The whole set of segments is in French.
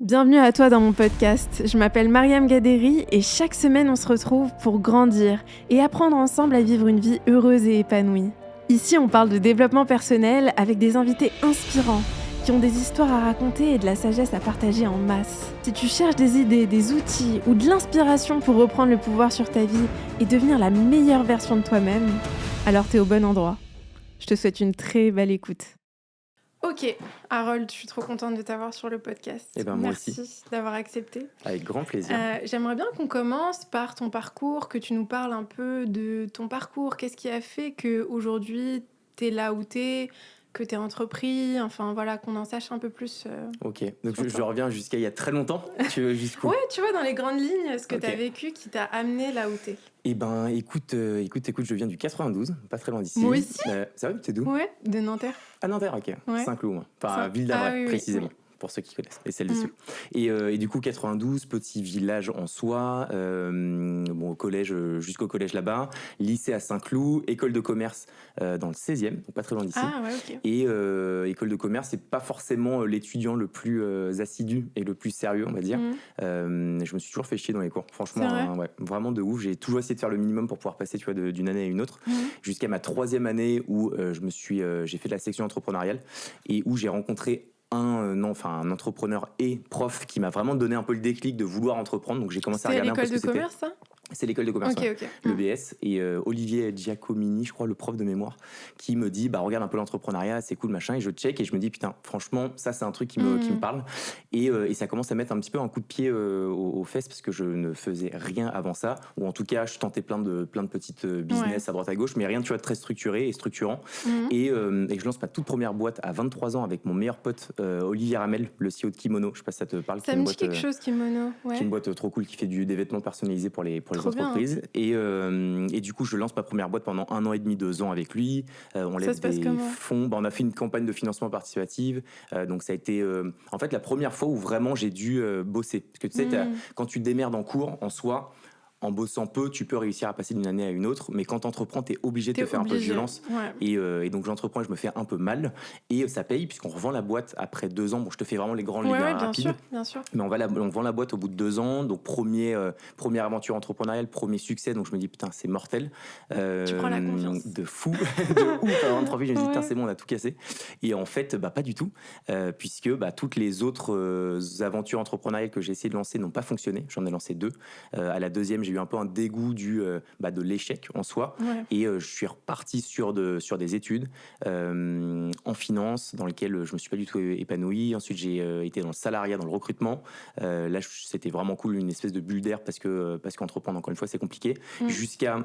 Bienvenue à toi dans mon podcast. Je m'appelle Mariam Gaderi et chaque semaine on se retrouve pour grandir et apprendre ensemble à vivre une vie heureuse et épanouie. Ici on parle de développement personnel avec des invités inspirants qui ont des histoires à raconter et de la sagesse à partager en masse. Si tu cherches des idées, des outils ou de l'inspiration pour reprendre le pouvoir sur ta vie et devenir la meilleure version de toi-même, alors t'es au bon endroit. Je te souhaite une très belle écoute. Ok, Harold, je suis trop contente de t'avoir sur le podcast. Moi Merci aussi. d'avoir accepté. Avec grand plaisir. J'aimerais bien qu'on commence par ton parcours, que tu nous parles un peu de ton parcours. Qu'est-ce qui a fait qu'aujourd'hui, t'es là où t'es, que t'es entrepris, enfin voilà, qu'on en sache un peu plus. Ok, donc je reviens jusqu'à il y a très longtemps. Tu veux jusqu'où? Ouais, tu vois, dans les grandes lignes, ce que Ok. t'as vécu qui t'a amené là où t'es. Écoute, je viens du 92, pas très loin d'ici. Moi aussi. Ça va, t'es d'où? Ouais, de Nanterre. Ah, Nanterre, ok. Ouais. Saint-Cloud, moi. Enfin, Saint- Ville d'Avray, Ah oui, oui, précisément. oui. Pour ceux qui connaissent, et celles dessus. Et du coup, 92, petit village en soi, au collège, jusqu'au collège là-bas, lycée à Saint-Cloud, école de commerce dans le 16e, donc pas très loin d'ici. Ah ouais, ok. Et école de commerce, c'est pas forcément l'étudiant le plus assidu et le plus sérieux, on va dire. Je me suis toujours fait chier dans les cours, franchement, ouais, vraiment de ouf. J'ai toujours essayé de faire le minimum pour pouvoir passer, tu vois, d'une année à une autre, jusqu'à ma 3e année où j'ai fait de la section entrepreneuriale et où j'ai rencontré un entrepreneur et prof qui m'a vraiment donné un peu le déclic de vouloir entreprendre. Donc j'ai commencé à regarder un peu ce que c'était. C'est l'école de commerce, ça ? C'est l'école de commerce, Ok, ouais. ok. Le BS. Et Olivier Giacomini, je crois, le prof de mémoire, qui me dit, regarde un peu l'entrepreneuriat, c'est cool, machin. Et je check et je me dis, putain, franchement, ça, c'est un truc qui me parle. Et ça commence à mettre un petit peu un coup de pied aux fesses parce que je ne faisais rien avant ça. Ou en tout cas, je tentais plein de petites business à droite à gauche, mais rien, tu vois, de très structuré et structurant. Et je lance ma toute première boîte à 23 ans avec mon meilleur pote, Olivier Ramel, le CEO de Kimono. Je sais pas si ça te parle. Ça me dit quelque chose, Kimono. Ouais. Qui est une boîte trop cool qui fait des vêtements personnalisés pour les entreprises. Et du coup, je lance ma première boîte pendant 1 an et demi, 2 ans avec lui. On lève des fonds. On a fait une campagne de financement participatif. Donc ça a été en fait la première fois où vraiment j'ai dû bosser. Parce que tu sais, quand tu démerdes en cours, en soi, en bossant peu, tu peux réussir à passer d'une année à une autre, mais quand t'entreprends, t'es obligé de te faire un peu de violence. Ouais. Et donc j'entreprends et je me fais un peu mal. Et ça paye, puisqu'on revend la boîte après 2 ans. Bon, je te fais vraiment les grandes lignes rapides. Bien sûr. Mais on vend la boîte au bout de 2 ans. Donc première aventure entrepreneuriale, premier succès. Donc je me dis, putain, c'est mortel. Tu prends la confiance. De fou. De ouf. Avant de 3 je me dis, putain, c'est bon, on a tout cassé. Et en fait, pas du tout. Puisque toutes les autres aventures entrepreneuriales que j'ai essayé de lancer n'ont pas fonctionné. J'en ai lancé 2. À la deuxième, j'ai eu un peu un dégoût de l'échec en soi. Ouais. Et je suis reparti sur des études en finance dans lesquelles je me suis pas du tout épanoui. Ensuite, j'ai été dans le salariat, dans le recrutement. Là, c'était vraiment cool, une espèce de bulle d'air parce qu'entreprendre, encore une fois, c'est compliqué. Jusqu'à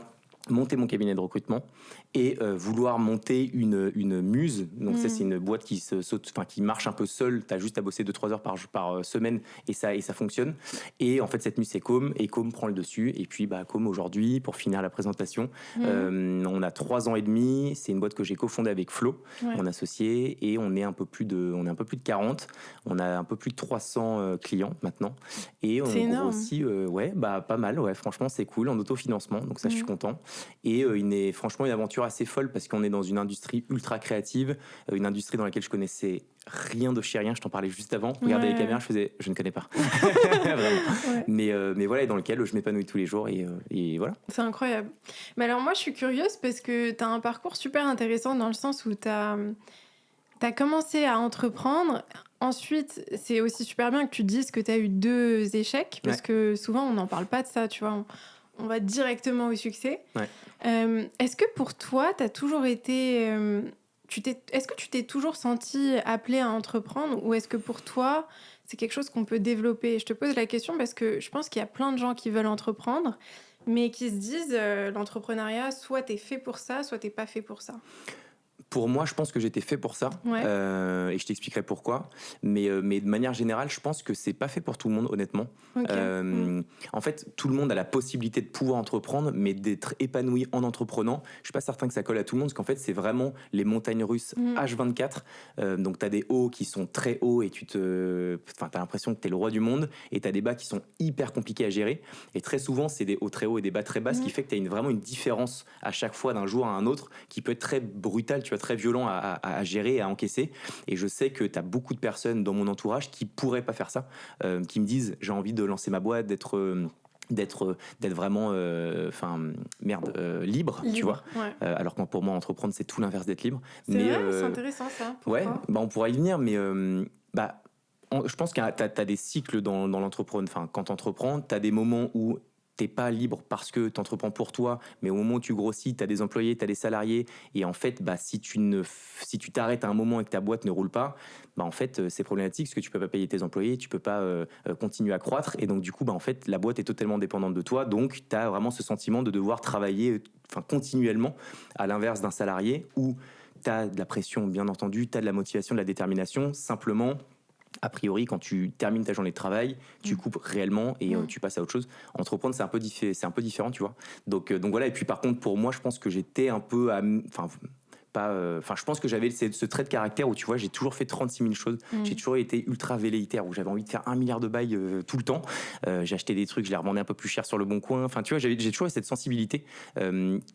monter mon cabinet de recrutement et vouloir monter une muse. Donc ça, c'est une boîte qui marche un peu seule. Tu as juste à bosser 2-3 heures par semaine et ça fonctionne. Et en fait, cette muse, c'est Com, et Com prend le dessus. Et puis Com aujourd'hui, pour finir la présentation, on a 3 ans et demi. C'est une boîte que j'ai cofondée avec Flo, mon associé, et on est un peu plus de 40. On a un peu plus de 300 clients maintenant. Et on grossit, pas mal, ouais, franchement, c'est cool, en autofinancement. Donc ça, je suis content. Et franchement une aventure assez folle parce qu'on est dans une industrie ultra créative, une industrie dans laquelle je connaissais rien de chez rien. Je t'en parlais juste avant. Regardez les caméras, je ne connais pas. Vraiment. Mais voilà, et dans lequel je m'épanouis tous les jours et voilà. C'est incroyable. Mais alors moi, je suis curieuse parce que tu as un parcours super intéressant dans le sens où tu as commencé à entreprendre. Ensuite, c'est aussi super bien que tu dises que tu as eu 2 échecs parce que souvent, on n'en parle pas de ça, tu vois. On va directement au succès. Est-ce que pour toi, tu as toujours été... est-ce que tu t'es toujours senti appelé à entreprendre ou est-ce que pour toi, c'est quelque chose qu'on peut développer ? Je te pose la question parce que je pense qu'il y a plein de gens qui veulent entreprendre, mais qui se disent l'entrepreneuriat, soit t'es fait pour ça, soit t'es pas fait pour ça. Pour moi, je pense que j'étais fait pour ça, et je t'expliquerai pourquoi. Mais de manière générale, je pense que c'est pas fait pour tout le monde, honnêtement. En fait, tout le monde a la possibilité de pouvoir entreprendre, mais d'être épanoui en entreprenant, je suis pas certain que ça colle à tout le monde, parce qu'en fait, c'est vraiment les montagnes russes H24. Donc, t'as des hauts qui sont très hauts et t'as l'impression que t'es le roi du monde, et t'as des bas qui sont hyper compliqués à gérer. Et très souvent, c'est des hauts très hauts et des bas très bas, ce qui fait que t'as vraiment une différence à chaque fois d'un jour à un autre qui peut être très brutale, tu vois, très violent à gérer et à encaisser. Et je sais que tu as beaucoup de personnes dans mon entourage qui pourraient pas faire ça, qui me disent j'ai envie de lancer ma boîte, d'être vraiment libre, tu vois, Ouais. alors que pour moi entreprendre c'est tout l'inverse d'être libre. C'est vrai, c'est intéressant ça. Pourquoi? Ouais, bah on pourra y venir, mais je pense que t'as des cycles dans l'entrepreneuriat. Enfin, quand t'entreprends, t'as des moments où t'es pas libre parce que t'entreprends pour toi, mais au moment où tu grossis, t'as des employés, t'as des salariés, et en fait, si tu t'arrêtes à un moment et que ta boîte ne roule pas, en fait, c'est problématique parce que tu peux pas payer tes employés, tu peux pas continuer à croître, et donc du coup, en fait, la boîte est totalement dépendante de toi, donc t'as vraiment ce sentiment de devoir travailler, continuellement, à l'inverse d'un salarié où t'as de la pression, bien entendu, t'as de la motivation, de la détermination, simplement. A priori, quand tu termines ta journée de travail, tu coupes réellement et tu passes à autre chose. Entreprendre, c'est un peu différent, tu vois. Donc voilà. Et puis par contre, pour moi, je pense que j'étais un peu, je pense que j'avais ce trait de caractère où tu vois, j'ai toujours fait 36 000 choses. J'ai toujours été ultra velléitaire, où j'avais envie de faire 1 milliard de bails tout le temps. J'ai acheté des trucs, je les revendais un peu plus cher sur le bon coin. Enfin, tu vois, j'ai toujours eu cette sensibilité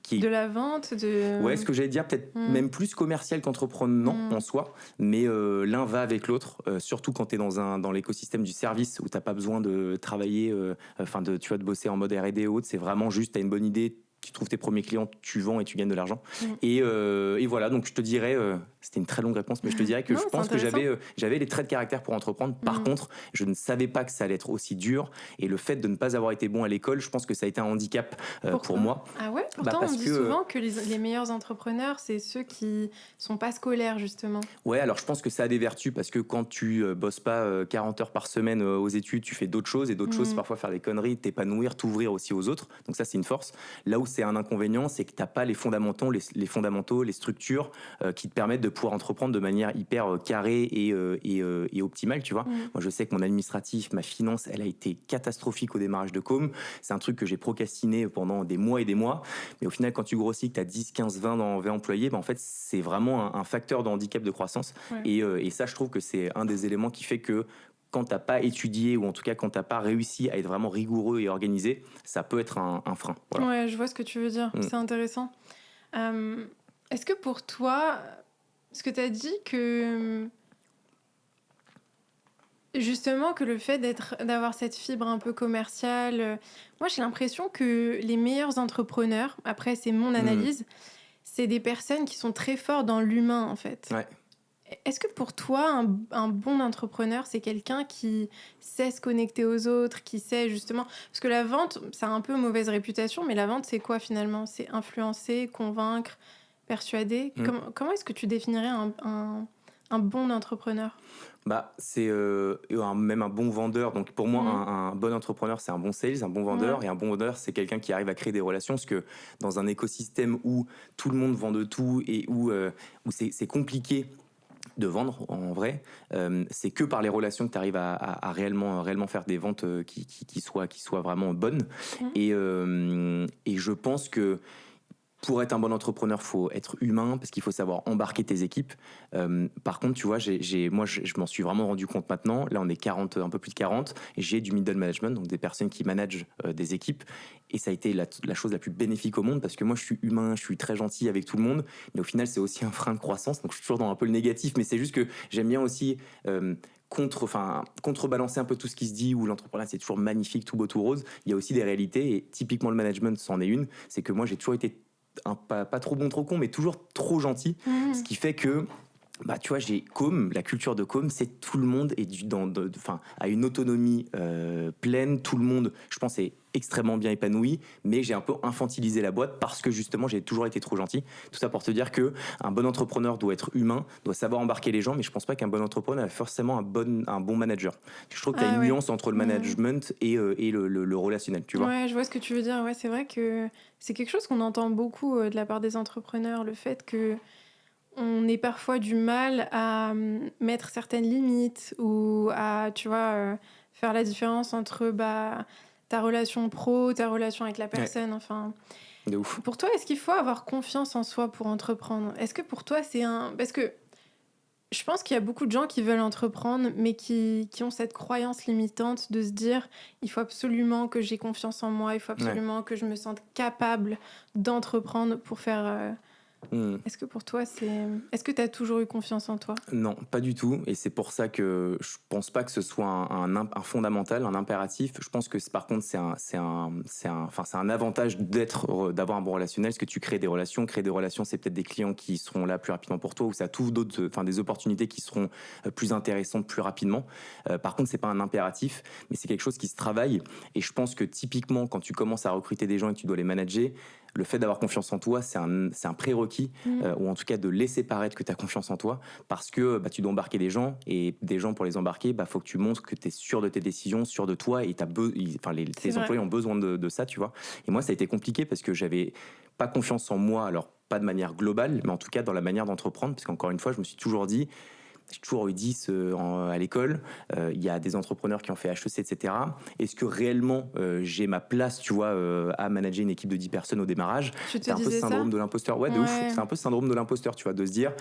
qui de la vente, de. Ouais, ce que j'allais dire, peut-être même plus commercial qu'entreprenant en soi, mais l'un va avec l'autre, surtout quand tu es dans l'écosystème du service où tu n'as pas besoin de travailler, de bosser en mode R&D et autres. C'est vraiment juste, tu as une bonne idée, tu trouves tes premiers clients, tu vends et tu gagnes de l'argent. Et voilà, donc je te dirais, c'était une très longue réponse, mais je te dirais que Non, je pense que intéressant. j'avais les traits de caractère pour entreprendre. Par contre, je ne savais pas que ça allait être aussi dur, et le fait de ne pas avoir été bon à l'école, je pense que ça a été un handicap pour moi. Ah ouais, pourtant parce on dit que, souvent que les meilleurs entrepreneurs, c'est ceux qui sont pas scolaires, justement. Ouais, alors je pense que ça a des vertus parce que quand tu bosses pas 40 heures par semaine aux études, tu fais d'autres choses, et d'autres choses, c'est parfois faire des conneries, t'épanouir, t'ouvrir aussi aux autres. Donc ça, c'est une force. Là où c'est un inconvénient, c'est que t'as pas les fondamentaux, les structures qui te permettent de pouvoir entreprendre de manière hyper carrée et optimale, tu vois. Moi, je sais que mon administratif, ma finance, elle a été catastrophique au démarrage de Com. C'est un truc que j'ai procrastiné pendant des mois et des mois. Mais au final, quand tu grossis, que t'as 10, 15, 20 employés, en fait, c'est vraiment un facteur de handicap de croissance. Ouais. Et ça, je trouve que c'est un des éléments qui fait que quand t'as pas étudié, ou en tout cas quand t'as pas réussi à être vraiment rigoureux et organisé, ça peut être un frein. Voilà. Ouais, je vois ce que tu veux dire. C'est intéressant. Est-ce que pour toi, ce que tu as dit que justement que le fait d'avoir cette fibre un peu commerciale, moi j'ai l'impression que les meilleurs entrepreneurs, après c'est mon analyse, c'est des personnes qui sont très forts dans l'humain en fait. Ouais. Est-ce que pour toi, un bon entrepreneur, c'est quelqu'un qui sait se connecter aux autres, qui sait justement... Parce que la vente, ça a un peu mauvaise réputation, mais la vente, c'est quoi finalement? C'est influencer, convaincre, persuader. Comment est-ce que tu définirais un bon entrepreneur? C'est même un bon vendeur. Donc pour moi, un bon entrepreneur, c'est un bon sales, un bon vendeur. Et un bon vendeur, c'est quelqu'un qui arrive à créer des relations. Parce que dans un écosystème où tout le monde vend de tout et où c'est compliqué de vendre en vrai, c'est que par les relations que tu arrives à réellement faire des ventes qui soient vraiment bonnes. Et je pense que pour être un bon entrepreneur, il faut être humain parce qu'il faut savoir embarquer tes équipes. Par contre, tu vois, moi, je m'en suis vraiment rendu compte maintenant. Là, on est 40, un peu plus de 40, et j'ai du middle management, donc des personnes qui managent des équipes. Et ça a été la chose la plus bénéfique au monde parce que moi, je suis humain, je suis très gentil avec tout le monde. Mais au final, c'est aussi un frein de croissance. Donc, je suis toujours dans un peu le négatif, mais c'est juste que j'aime bien aussi... contrebalancer un peu tout ce qui se dit où l'entrepreneuriat c'est toujours magnifique, tout beau, tout rose. Il y a aussi des réalités, et typiquement le management c'en est une. C'est que moi j'ai toujours été pas trop bon, trop con, mais toujours trop gentil. Ce qui fait que tu vois, j'ai la culture de Com, c'est tout le monde est a une autonomie pleine. Tout le monde, je pense, est extrêmement bien épanoui, mais j'ai un peu infantilisé la boîte parce que justement j'ai toujours été trop gentil. Tout ça pour te dire que un bon entrepreneur doit être humain, doit savoir embarquer les gens, mais je pense pas qu'un bon entrepreneur est forcément un bon manager. Je trouve qu'il y a une nuance entre le management et le relationnel, tu vois. Ouais, je vois ce que tu veux dire. Ouais, c'est vrai que c'est quelque chose qu'on entend beaucoup de la part des entrepreneurs, le fait que on ait parfois du mal à mettre certaines limites ou à, tu vois, faire la différence entre ta relation pro, ta relation avec la personne, enfin... De ouf. Pour toi, est-ce qu'il faut avoir confiance en soi pour entreprendre? Est-ce que pour toi, c'est un... Parce que je pense qu'il y a beaucoup de gens qui veulent entreprendre, mais qui ont cette croyance limitante de se dire il faut absolument que j'ai confiance en moi, il faut absolument que je me sente capable d'entreprendre pour faire Mmh. Est-ce que pour toi, est-ce que tu as toujours eu confiance en toi? Non, pas du tout. Et c'est pour ça que je pense pas que ce soit un fondamental, un impératif. Je pense que par contre, c'est un avantage d'avoir un bon relationnel, parce que tu crées des relations. Créer des relations, c'est peut-être des clients qui seront là plus rapidement pour toi, ou ça t'ouvre des opportunités qui seront plus intéressantes plus rapidement. Par contre, c'est pas un impératif, mais c'est quelque chose qui se travaille. Et je pense que typiquement, quand tu commences à recruter des gens et que tu dois les manager, le fait d'avoir confiance en toi, c'est un prérequis, ou en tout cas de laisser paraître que tu as confiance en toi, parce que tu dois embarquer des gens, et des gens, pour les embarquer, faut que tu montres que tu es sûr de tes décisions, sûr de toi, et C'est tes vrai. employés ont besoin de ça, tu vois. Et moi, ça a été compliqué parce que j'avais pas confiance en moi, alors pas de manière globale, mais en tout cas dans la manière d'entreprendre, parce qu'encore une fois, je me suis toujours dit, j'ai toujours eu 10 à l'école. Il y a des entrepreneurs qui ont fait HEC, etc. Est-ce que réellement j'ai ma place, tu vois, à manager une équipe de 10 personnes au démarrage? Tu te C'est un peu ce disais ça? syndrome de l'imposteur. Ouais, de ouf. Ouais. C'est un peu ce syndrome de l'imposteur, tu vois, de se dire,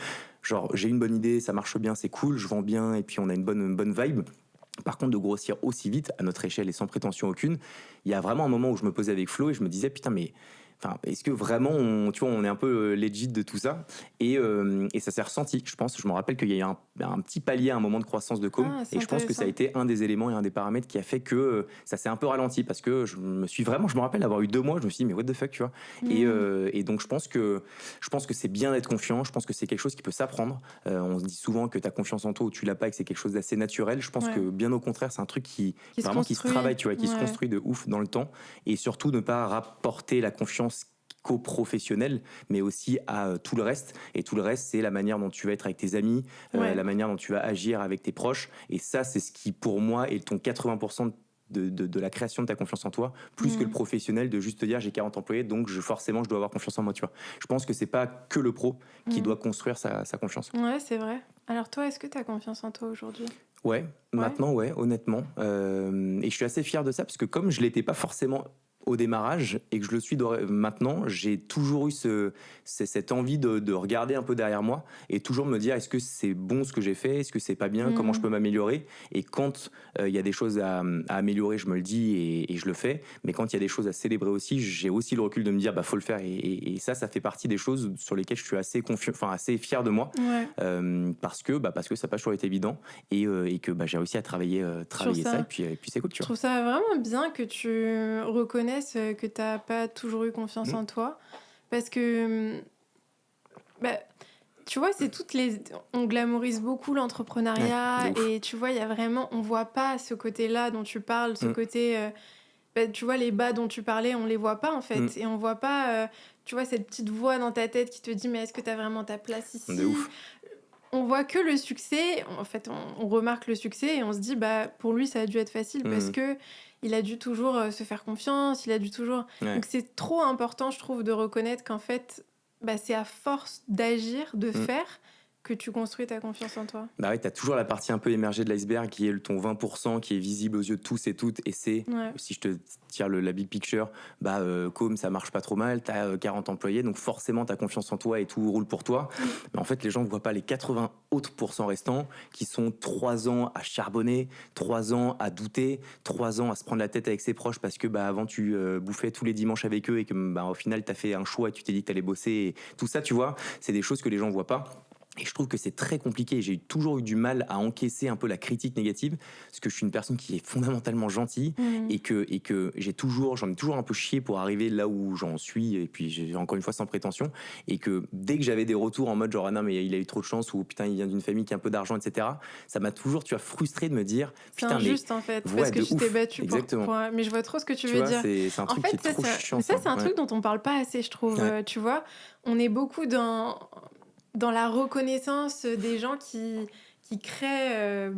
genre, j'ai une bonne idée, ça marche bien, c'est cool, je vends bien, et puis on a une bonne vibe. Par contre, de grossir aussi vite, à notre échelle et sans prétention aucune, il y a vraiment un moment où je me posais avec Flo et je me disais, putain, mais est-ce que vraiment, on est un peu legit de tout ça, et ça s'est ressenti, je pense. Je me rappelle qu'il y a eu un petit palier, un moment de croissance de com, Ah, c'est et je pense que ça a intéressant. été un des éléments et un des paramètres qui a fait que ça s'est un peu ralenti, parce que je me rappelle avoir eu 2 mois, je me suis dit, mais what the fuck, tu vois. Et donc, je pense que c'est bien d'être confiant, je pense que c'est quelque chose qui peut s'apprendre. On se dit souvent que tu as confiance en toi ou tu l'as pas, et que c'est quelque chose d'assez naturel. Je pense Ouais. que bien au contraire, c'est un truc qui Qui se vraiment qui se construit. travaille, tu vois, qui se Ouais. construit de ouf dans le temps, et surtout ne pas rapporter la confiance qu'au professionnel, mais aussi à tout le reste. Et tout le reste, c'est la manière dont tu vas être avec tes amis, Ouais. la manière dont tu vas agir avec tes proches. Et ça, c'est ce qui, pour moi, est ton 80% de la création de ta confiance en toi, plus que le professionnel de juste te dire j'ai 40 employés, donc forcément je dois avoir confiance en moi, tu vois. Je pense que c'est pas que le pro qui doit construire sa confiance. Ouais, c'est vrai. Alors toi, est-ce que tu as confiance en toi aujourd'hui? Ouais, maintenant, ouais, honnêtement. Et je suis assez fier de ça, parce que comme je l'étais pas forcément au démarrage et que je le suis maintenant, j'ai toujours eu cette envie de regarder un peu derrière moi et toujours me dire, est-ce que c'est bon ce que j'ai fait, est-ce que c'est pas bien, comment je peux m'améliorer. Et quand il y a des choses à améliorer, je me le dis, et je le fais. Mais quand il y a des choses à célébrer aussi, j'ai aussi le recul de me dire, faut le faire. Et ça fait partie des choses sur lesquelles je suis assez assez fier de moi. Ouais. Parce que ça n'a pas toujours été évident, et que j'ai réussi à travailler ça, et puis c'est cool, tu Je vois. trouve ça vraiment bien que tu reconnaisses que tu n'as pas toujours eu confiance en toi. Parce que, tu vois, on glamourise beaucoup l'entrepreneuriat. Ouais, de ouf. Et tu vois, il y a vraiment... On voit pas ce côté-là dont tu parles, ce côté... tu vois, les bas dont tu parlais, on les voit pas, en fait. Et on voit pas... tu vois, cette petite voix dans ta tête qui te dit « Mais est-ce que tu as vraiment ta place ici ?» De ouf. On voit que le succès. En fait, on remarque le succès et on se dit pour lui ça a dû être facile parce que il a dû toujours se faire confiance, il a dû toujours. Ouais. Donc c'est trop important, je trouve, de reconnaître qu'en fait c'est à force d'agir, de faire, que tu construis ta confiance en toi. Bah ouais, t'as toujours la partie un peu émergée de l'iceberg qui est ton 20%, qui est visible aux yeux de tous et toutes, et c'est, si je te tire la big picture, comme ça marche pas trop mal, t'as 40 employés, donc forcément t'as confiance en toi et tout roule pour toi. Mais en fait, les gens ne voient pas les 80 autres pourcents restants qui sont 3 ans à charbonner, 3 ans à douter, 3 ans à se prendre la tête avec ses proches parce que avant tu bouffais tous les dimanches avec eux, et que au final t'as fait un choix et tu t'es dit que t'allais bosser, et tout ça, tu vois, c'est des choses que les gens voient pas. Et je trouve que c'est très compliqué. J'ai toujours eu du mal à encaisser un peu la critique négative, parce que je suis une personne qui est fondamentalement gentille, et que j'en ai toujours un peu chié pour arriver là où j'en suis, et puis encore une fois sans prétention, et que dès que j'avais des retours en mode genre ah non mais il a eu trop de chance, ou putain il vient d'une famille qui a un peu d'argent, etc., ça m'a toujours, tu vois, frustré de me dire c'est putain injuste mais en fait, ouais, parce que de tu ouf. t'es battu Exactement. mais je vois trop ce que tu Tu veux vois, dire. c'est un En truc fait, qui est trop chiant. mais ça c'est un truc dont on parle pas assez, je trouve. Ouais. Tu vois, on est beaucoup dans la reconnaissance des gens qui créent,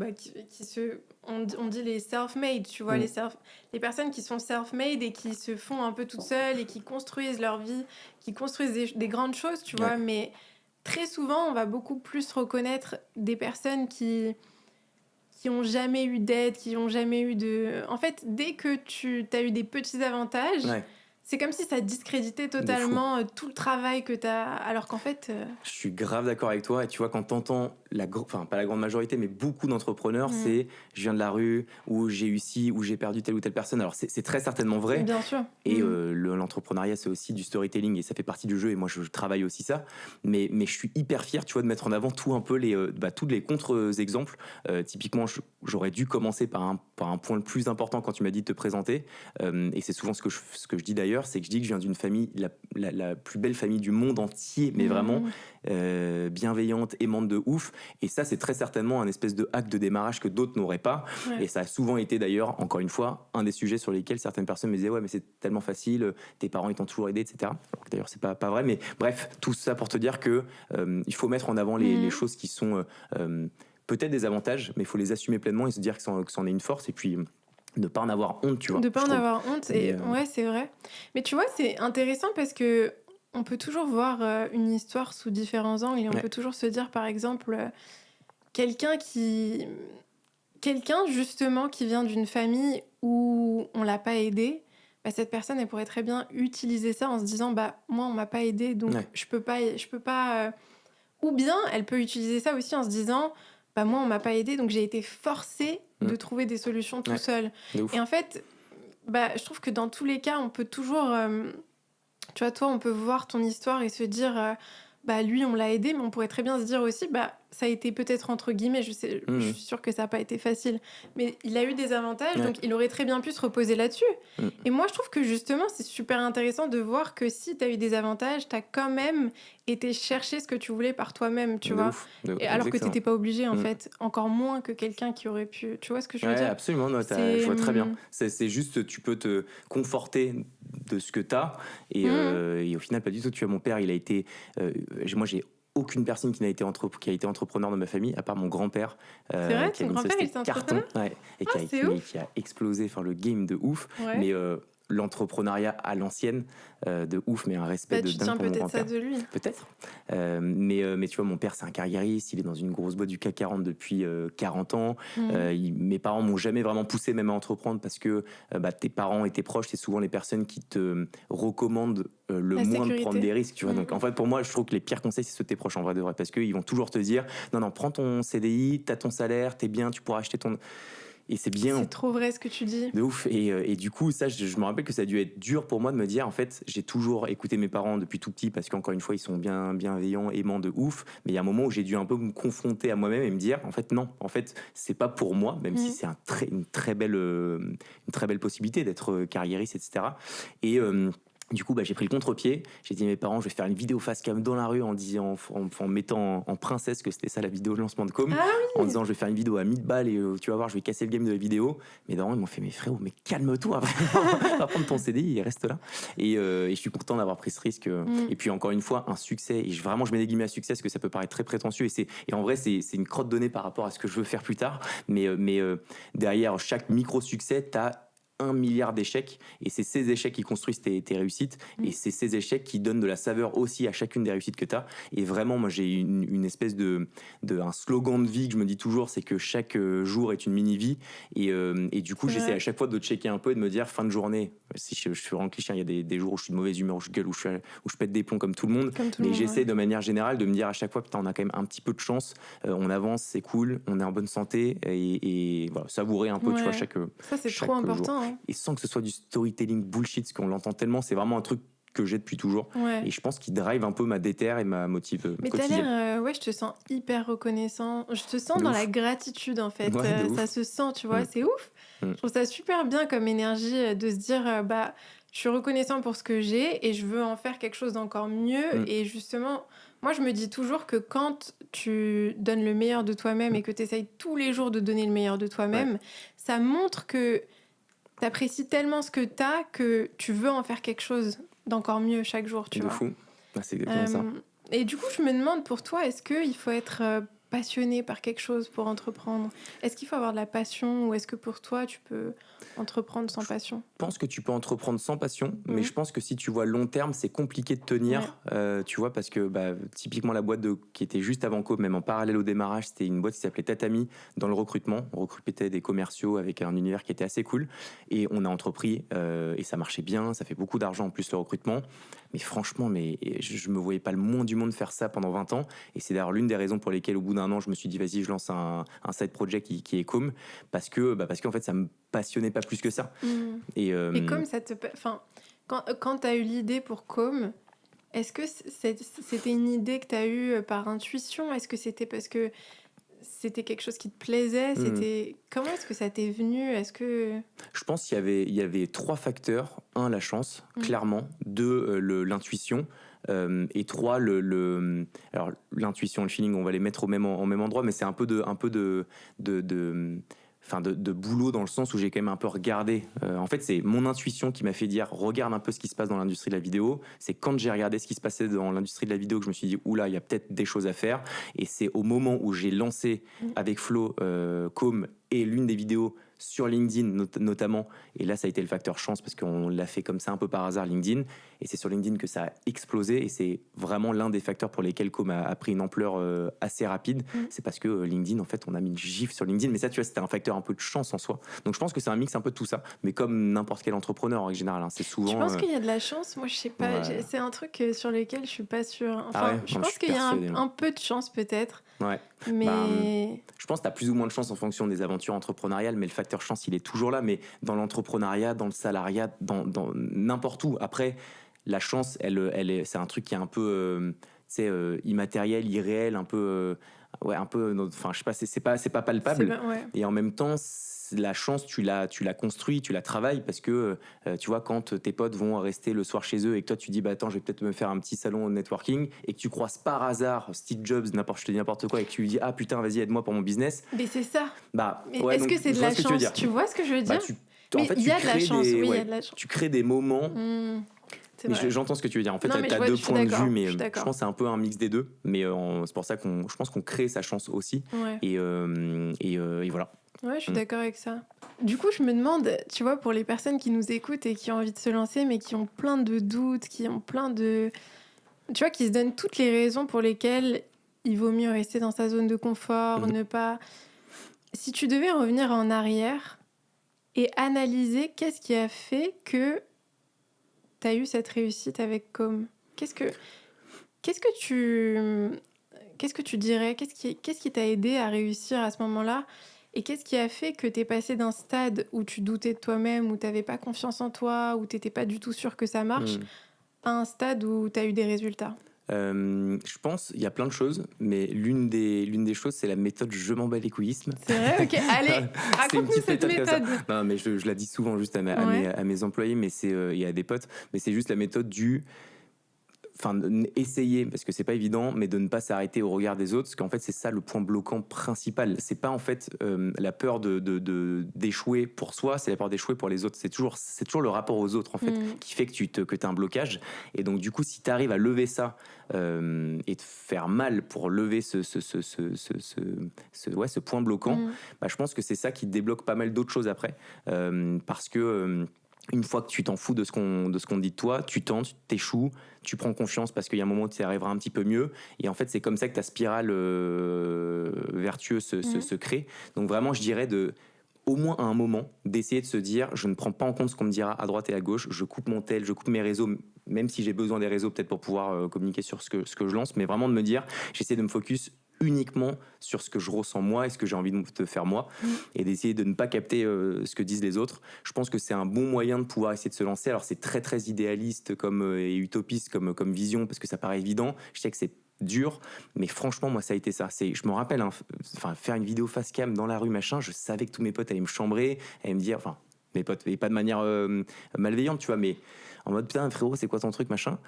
on dit les self-made, tu vois, les personnes qui sont self-made et qui se font un peu toutes seules et qui construisent leur vie, qui construisent des grandes choses, tu vois. Mais très souvent, on va beaucoup plus reconnaître des personnes qui ont jamais eu d'aide, qui ont jamais eu de... En fait, dès que tu as eu des petits avantages... c'est comme si ça discréditait De fou. totalement tout le travail que tu as, alors qu'en fait, Je suis grave d'accord avec toi. Et tu vois, quand t'entends, enfin, pas la grande majorité, mais beaucoup d'entrepreneurs, c'est je viens de la rue, ou j'ai eu ci, ou j'ai perdu telle ou telle personne. Alors, c'est très certainement vrai. bien sûr. Et l'entrepreneuriat, c'est aussi du storytelling et ça fait partie du jeu. Et moi, je travaille aussi ça. Mais je suis hyper fier, tu vois, de mettre en avant tout un peu tous les contre-exemples. Typiquement, j'aurais dû commencer par un point le plus important quand tu m'as dit de te présenter. Et c'est souvent ce que je dis d'ailleurs, c'est que je dis que je viens d'une famille, la plus belle famille du monde entier, mais vraiment bienveillante, aimante de ouf. Et ça, c'est très certainement un espèce de hack de démarrage que d'autres n'auraient pas. Ouais. Et ça a souvent été d'ailleurs, encore une fois, un des sujets sur lesquels certaines personnes me disaient ouais, mais c'est tellement facile, tes parents ils t'ont toujours aidé, etc. Alors que d'ailleurs c'est pas vrai, mais bref, tout ça pour te dire que il faut mettre en avant les choses qui sont peut-être des avantages, mais il faut les assumer pleinement et se dire que c'en est une force, et puis ne pas en avoir honte, tu vois. De pas en trouve. avoir honte, et ouais, c'est vrai. Mais tu vois, c'est intéressant parce que on peut toujours voir une histoire sous différents angles, et on peut toujours se dire, par exemple, quelqu'un justement qui vient d'une famille où on l'a pas aidé, bah, cette personne, elle pourrait très bien utiliser ça en se disant, bah moi on m'a pas aidé, donc je peux pas. Ou bien elle peut utiliser ça aussi en se disant, bah moi on m'a pas aidé, donc j'ai été forcée de trouver des solutions tout seul. Et en fait, bah je trouve que dans tous les cas, on peut toujours, tu vois, toi, on peut voir ton histoire et se dire, bah lui, on l'a aidé, mais on pourrait très bien se dire aussi, bah ça a été peut-être entre guillemets, je suis sûre que ça n'a pas été facile, mais il a eu des avantages, donc il aurait très bien pu se reposer là-dessus. Et moi, je trouve que justement, c'est super intéressant de voir que si tu as eu des avantages, tu as quand même été chercher ce que tu voulais par toi-même, tu vois. Et alors que tu n'étais pas obligé, en fait, encore moins que quelqu'un qui aurait pu. Tu vois ce que je veux dire? Absolument, non, je vois très bien. C'est juste, tu peux te conforter de ce que tu as, et au final, pas du tout. Tu vois, mon père, il a été. Moi, j'ai aucune personne qui a été entrepreneur dans ma famille, à part mon grand-père. C'est vrai, qui a ton une grand-père, il société était entrepreneur? et qui a explosé, enfin, le game de ouf. Ouais. Mais l'entrepreneuriat à l'ancienne, de ouf, mais un respect de dingue pour mon grand-père. Tu tiens peut-être ça de lui. Peut-être. Mais tu vois, mon père, c'est un carriériste, il est dans une grosse boîte du CAC 40 depuis 40 ans. Mes parents m'ont jamais vraiment poussé même à entreprendre, parce que tes parents et tes proches, c'est souvent les personnes qui te recommandent le La moins sécurité. de prendre des risques, tu vois. Donc en fait, pour moi, je trouve que les pires conseils, c'est ceux de tes proches, en vrai de vrai, parce qu'ils vont toujours te dire non, prends ton CDI, t'as ton salaire, t'es bien, tu pourras acheter ton... Et c'est bien. C'est trop vrai ce que tu dis. De ouf. Et du coup, ça, je me rappelle que ça a dû être dur pour moi de me dire, en fait, j'ai toujours écouté mes parents depuis tout petit, parce qu'encore une fois, ils sont bienveillants, aimants de ouf. Mais il y a un moment où j'ai dû un peu me confronter à moi-même et me dire, en fait, non, en fait, c'est pas pour moi, même si c'est une très belle possibilité d'être carriériste, etc. Et du coup, j'ai pris le contre-pied. J'ai dit à mes parents, je vais faire une vidéo face cam dans la rue en mettant en princesse, que c'était ça la vidéo de lancement de com, en disant je vais faire une vidéo à 1000 balles et tu vas voir, je vais casser le game de la vidéo. Mes parents, ils m'ont fait, mais frérot, mais calme-toi, vraiment, va prendre ton CDI et reste là. Et je suis content d'avoir pris ce risque. Et puis encore une fois, un succès, et je mets des guillemets à succès, parce que ça peut paraître très prétentieux, et en vrai, c'est une crotte donnée par rapport à ce que je veux faire plus tard. Mais derrière chaque micro-succès, t'as 1 milliard d'échecs, et c'est ces échecs qui construisent tes réussites, et c'est ces échecs qui donnent de la saveur aussi à chacune des réussites que tu as. Et vraiment, moi, j'ai une espèce un slogan de vie que je me dis toujours, c'est que chaque jour est une mini-vie, et du coup, j'essaie à chaque fois de checker un peu et de me dire, fin de journée, si je suis vraiment cliché, il y a des jours où je suis de mauvaise humeur, où je gueule, où je pète des plombs comme tout le monde, mais j'essaie de manière générale de me dire à chaque fois, putain, on a quand même un petit peu de chance, on avance, c'est cool, on est en bonne santé, et voilà, savourer un peu, tu vois, chaque ça, c'est chaque trop important. jour. Et sans que ce soit du storytelling bullshit, parce qu'on l'entend tellement, c'est vraiment un truc que j'ai depuis toujours. Et je pense qu'il drive un peu ma déterre et ma motive mais quotidienne. t'as l'air, je te sens hyper reconnaissant. Je te sens dans la gratitude, en fait. Ça se sent, tu vois, c'est ouf. Je trouve ça super bien comme énergie de se dire, je suis reconnaissant pour ce que j'ai et je veux en faire quelque chose d'encore mieux. Et justement, moi, je me dis toujours que quand tu donnes le meilleur de toi-même et que tu essayes tous les jours de donner le meilleur de toi-même, ça montre que t'apprécies tellement ce que t'as que tu veux en faire quelque chose d'encore mieux chaque jour, tu vois. De fou. C'est exactement ça. Et du coup, je me demande pour toi, est-ce qu'il faut être passionné par quelque chose pour entreprendre? Est-ce qu'il faut avoir de la passion ou est-ce que pour toi, tu peux entreprendre sans passion? Je pense que tu peux entreprendre sans passion, mais Mhm. je pense que si tu vois long terme, c'est compliqué de tenir, tu vois, parce que typiquement la boîte qui était juste avant Co, même en parallèle au démarrage, c'était une boîte qui s'appelait Tatami dans le recrutement. On recrutait des commerciaux avec un univers qui était assez cool, et on a entrepris, et ça marchait bien, ça fait beaucoup d'argent en plus le recrutement, mais franchement, je me voyais pas le moins du monde faire ça pendant 20 ans, et c'est d'ailleurs l'une des raisons pour lesquelles au bout d'un an, je me suis dit vas-y, je lance un side project qui est Com, parce qu'en fait, ça me passionnait pas plus que ça. Mhm. Et, Et comme ça te... Enfin, quand tu as eu l'idée pour Com, est-ce que c'était une idée que tu as eue par intuition? Est-ce que c'était parce que c'était quelque chose qui te plaisait? Comment est-ce que ça t'est venu? Est-ce que... Je pense qu'il y avait 3 facteurs. 1, la chance, clairement. 2, l'intuition. Et 3, alors l'intuition, le feeling, on va les mettre au même endroit, mais c'est un peu de boulot dans le sens où j'ai quand même un peu regardé. En fait, c'est mon intuition qui m'a fait dire regarde un peu ce qui se passe dans l'industrie de la vidéo. C'est quand j'ai regardé ce qui se passait dans l'industrie de la vidéo que je me suis dit oula, il y a peut-être des choses à faire. Et c'est au moment où j'ai lancé avec Flo Com et l'une des vidéos sur LinkedIn notamment, et là ça a été le facteur chance parce qu'on l'a fait comme ça un peu par hasard LinkedIn, et c'est sur LinkedIn que ça a explosé, et c'est vraiment l'un des facteurs pour lesquels Com a pris une ampleur assez rapide. C'est parce que LinkedIn, en fait, on a mis une gifle sur LinkedIn, mais ça tu vois, c'était un facteur un peu de chance en soi. Donc je pense que c'est un mix un peu de tout ça, mais comme n'importe quel entrepreneur en règle générale, hein, c'est souvent... Tu penses qu'il y a de la chance? Moi, je sais pas. Ouais. C'est un truc sur lequel je suis pas sûre. Ah ouais, Je non, je pense suis qu'il y a persuadé. un peu de chance peut-être, Ouais. mais... Je pense que tu as plus ou moins de chance en fonction des aventures entrepreneuriales, mais le facteur chance, il est toujours là. Mais dans l'entrepreneuriat, dans le salariat, dans n'importe où. Après, la chance, c'est un truc qui est un peu immatériel, irréel, un peu... enfin, je sais pas, c'est pas palpable. ouais. Et en même temps, la chance, tu la construis, tu la travailles, parce que tu vois, quand tes potes vont rester le soir chez eux et que toi tu dis bah attends, je vais peut-être me faire un petit salon de networking, et que tu croises par hasard Steve Jobs, je te dis n'importe quoi, et que tu lui dis ah putain vas-y aide-moi pour mon business, Mais c'est ça. bah Mais ouais, est-ce donc que c'est je de vois la ce que tu veux chance? dire. Tu vois ce que je veux dire? En Mais fait, il y a de la chance, oui, il y a de la chance. tu crées des moments. C'est Mais vrai. j'entends ce que tu veux dire. En fait, Non, mais tu as je deux suis points de d'accord, vue, mais je suis je d'accord. pense que c'est un peu un mix des deux. Mais c'est pour ça je pense qu'on crée sa chance aussi. Ouais. Et voilà. Ouais, je suis d'accord avec ça. Du coup, je me demande, tu vois, pour les personnes qui nous écoutent et qui ont envie de se lancer, mais qui ont plein de doutes, qui ont plein de... Tu vois, qui se donnent toutes les raisons pour lesquelles il vaut mieux rester dans sa zone de confort, ne pas... Si tu devais revenir en arrière et analyser qu'est-ce qui a fait que tu as eu cette réussite avec Com, qu'est-ce que tu dirais? Qu'est-ce qui t'a aidé à réussir à ce moment-là? Et qu'est-ce qui a fait que t'es passé d'un stade où tu doutais de toi-même, où t'avais pas confiance en toi, où t'étais pas du tout sûr que ça marche, à un stade où t'as eu des résultats? Je pense il y a plein de choses, mais l'une des choses, c'est la méthode je m'en bats les couillisme. C'est vrai? Ok, allez, C'est une raconte-nous petite cette méthode comme ça. méthode. Non, mais je la dis souvent juste Ouais. à mes employés, mais et à des potes, mais c'est juste la méthode essayer, parce que c'est pas évident, mais de ne pas s'arrêter au regard des autres, parce qu'en fait c'est ça le point bloquant principal. C'est pas en fait la peur d'échouer pour soi, c'est la peur d'échouer pour les autres. C'est toujours le rapport aux autres en fait qui fait que t'as un blocage. Et donc du coup, si t'arrives à lever ça et te faire mal pour lever ce point bloquant, je pense que c'est ça qui débloque pas mal d'autres choses après, parce que une fois que tu t'en fous de ce qu'on dit de toi, tu tentes, tu t'échoues, tu prends confiance parce qu'il y a un moment où tu y arriveras un petit peu mieux. Et en fait, c'est comme ça que ta spirale vertueuse se crée. Donc vraiment, je dirais au moins à un moment, d'essayer de se dire je ne prends pas en compte ce qu'on me dira à droite et à gauche, je coupe mon tel, je coupe mes réseaux, même si j'ai besoin des réseaux peut-être pour pouvoir communiquer sur ce que je lance, mais vraiment de me dire j'essaie de me focus uniquement sur ce que je ressens moi et ce que j'ai envie de faire moi, et d'essayer de ne pas capter ce que disent les autres. Je pense que c'est un bon moyen de pouvoir essayer de se lancer. Alors c'est très très idéaliste et utopiste comme vision, parce que ça paraît évident. Je sais que c'est dur, mais franchement moi ça a été ça. Je me rappelle faire une vidéo face cam dans la rue machin, je savais que tous mes potes allaient me chambrer, allaient me dire, enfin mes potes, et pas de manière malveillante, tu vois, mais en mode putain frérot c'est quoi ton truc machin.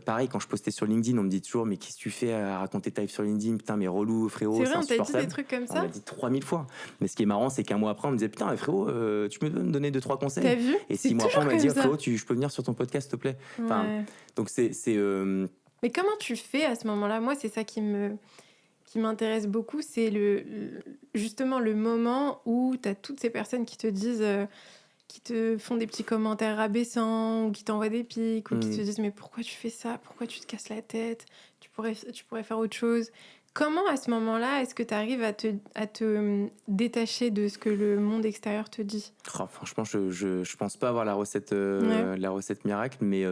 Pareil, quand je postais sur LinkedIn, on me dit toujours mais qu'est-ce que tu fais à raconter ta life sur LinkedIn, putain mais relou frérot, C'est vrai, on t'a dit insupportable. des trucs comme On ça? m'a dit 3000 fois. Mais ce qui est marrant, c'est qu'un mois après on me disait putain frérot tu peux me donner 2-3 conseils? T'as vu? Et C'est 6 mois après on toujours m'a dit comme ça. frérot je peux venir sur ton podcast s'il te plaît. Enfin, Ouais. donc Mais comment tu fais à ce moment-là? Moi, c'est ça qui qui m'intéresse beaucoup, c'est justement le moment où tu as toutes ces personnes qui te disent, qui te font des petits commentaires rabaissants ou qui t'envoient des pics ou qui te disent mais pourquoi tu fais ça? Pourquoi tu te casses la tête? Tu pourrais faire autre chose. Comment à ce moment-là, est-ce que tu arrives à te détacher de ce que le monde extérieur te dit? Oh, franchement, je pense pas avoir Ouais. la recette miracle, mais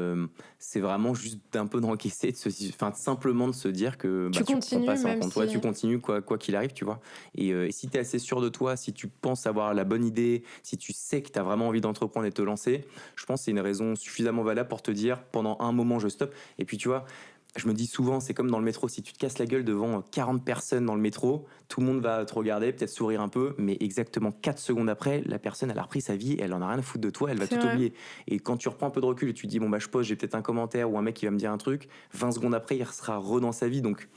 c'est vraiment juste d'un peu d'encaisser, enfin, simplement de se dire que Tu tu prends pas continues ça en même compte. Ouais, si... tu continues quoi qu'il arrive, tu vois. Et si tu es assez sûr de toi, si tu penses avoir la bonne idée, si tu sais que tu as vraiment envie d'entreprendre et de te lancer, je pense que c'est une raison suffisamment valable pour te dire pendant un moment je stoppe. Et puis tu vois, je me dis souvent, c'est comme dans le métro, si tu te casses la gueule devant 40 personnes dans le métro, tout le monde va te regarder, peut-être sourire un peu, mais exactement 4 secondes après, la personne, elle a repris sa vie, elle en a rien à foutre de toi, elle va C'est tout vrai. oublier. Et quand tu reprends un peu de recul et tu te dis, bon bah je pose, j'ai peut-être un commentaire ou un mec qui va me dire un truc, 20 secondes après, il sera dans sa vie. Donc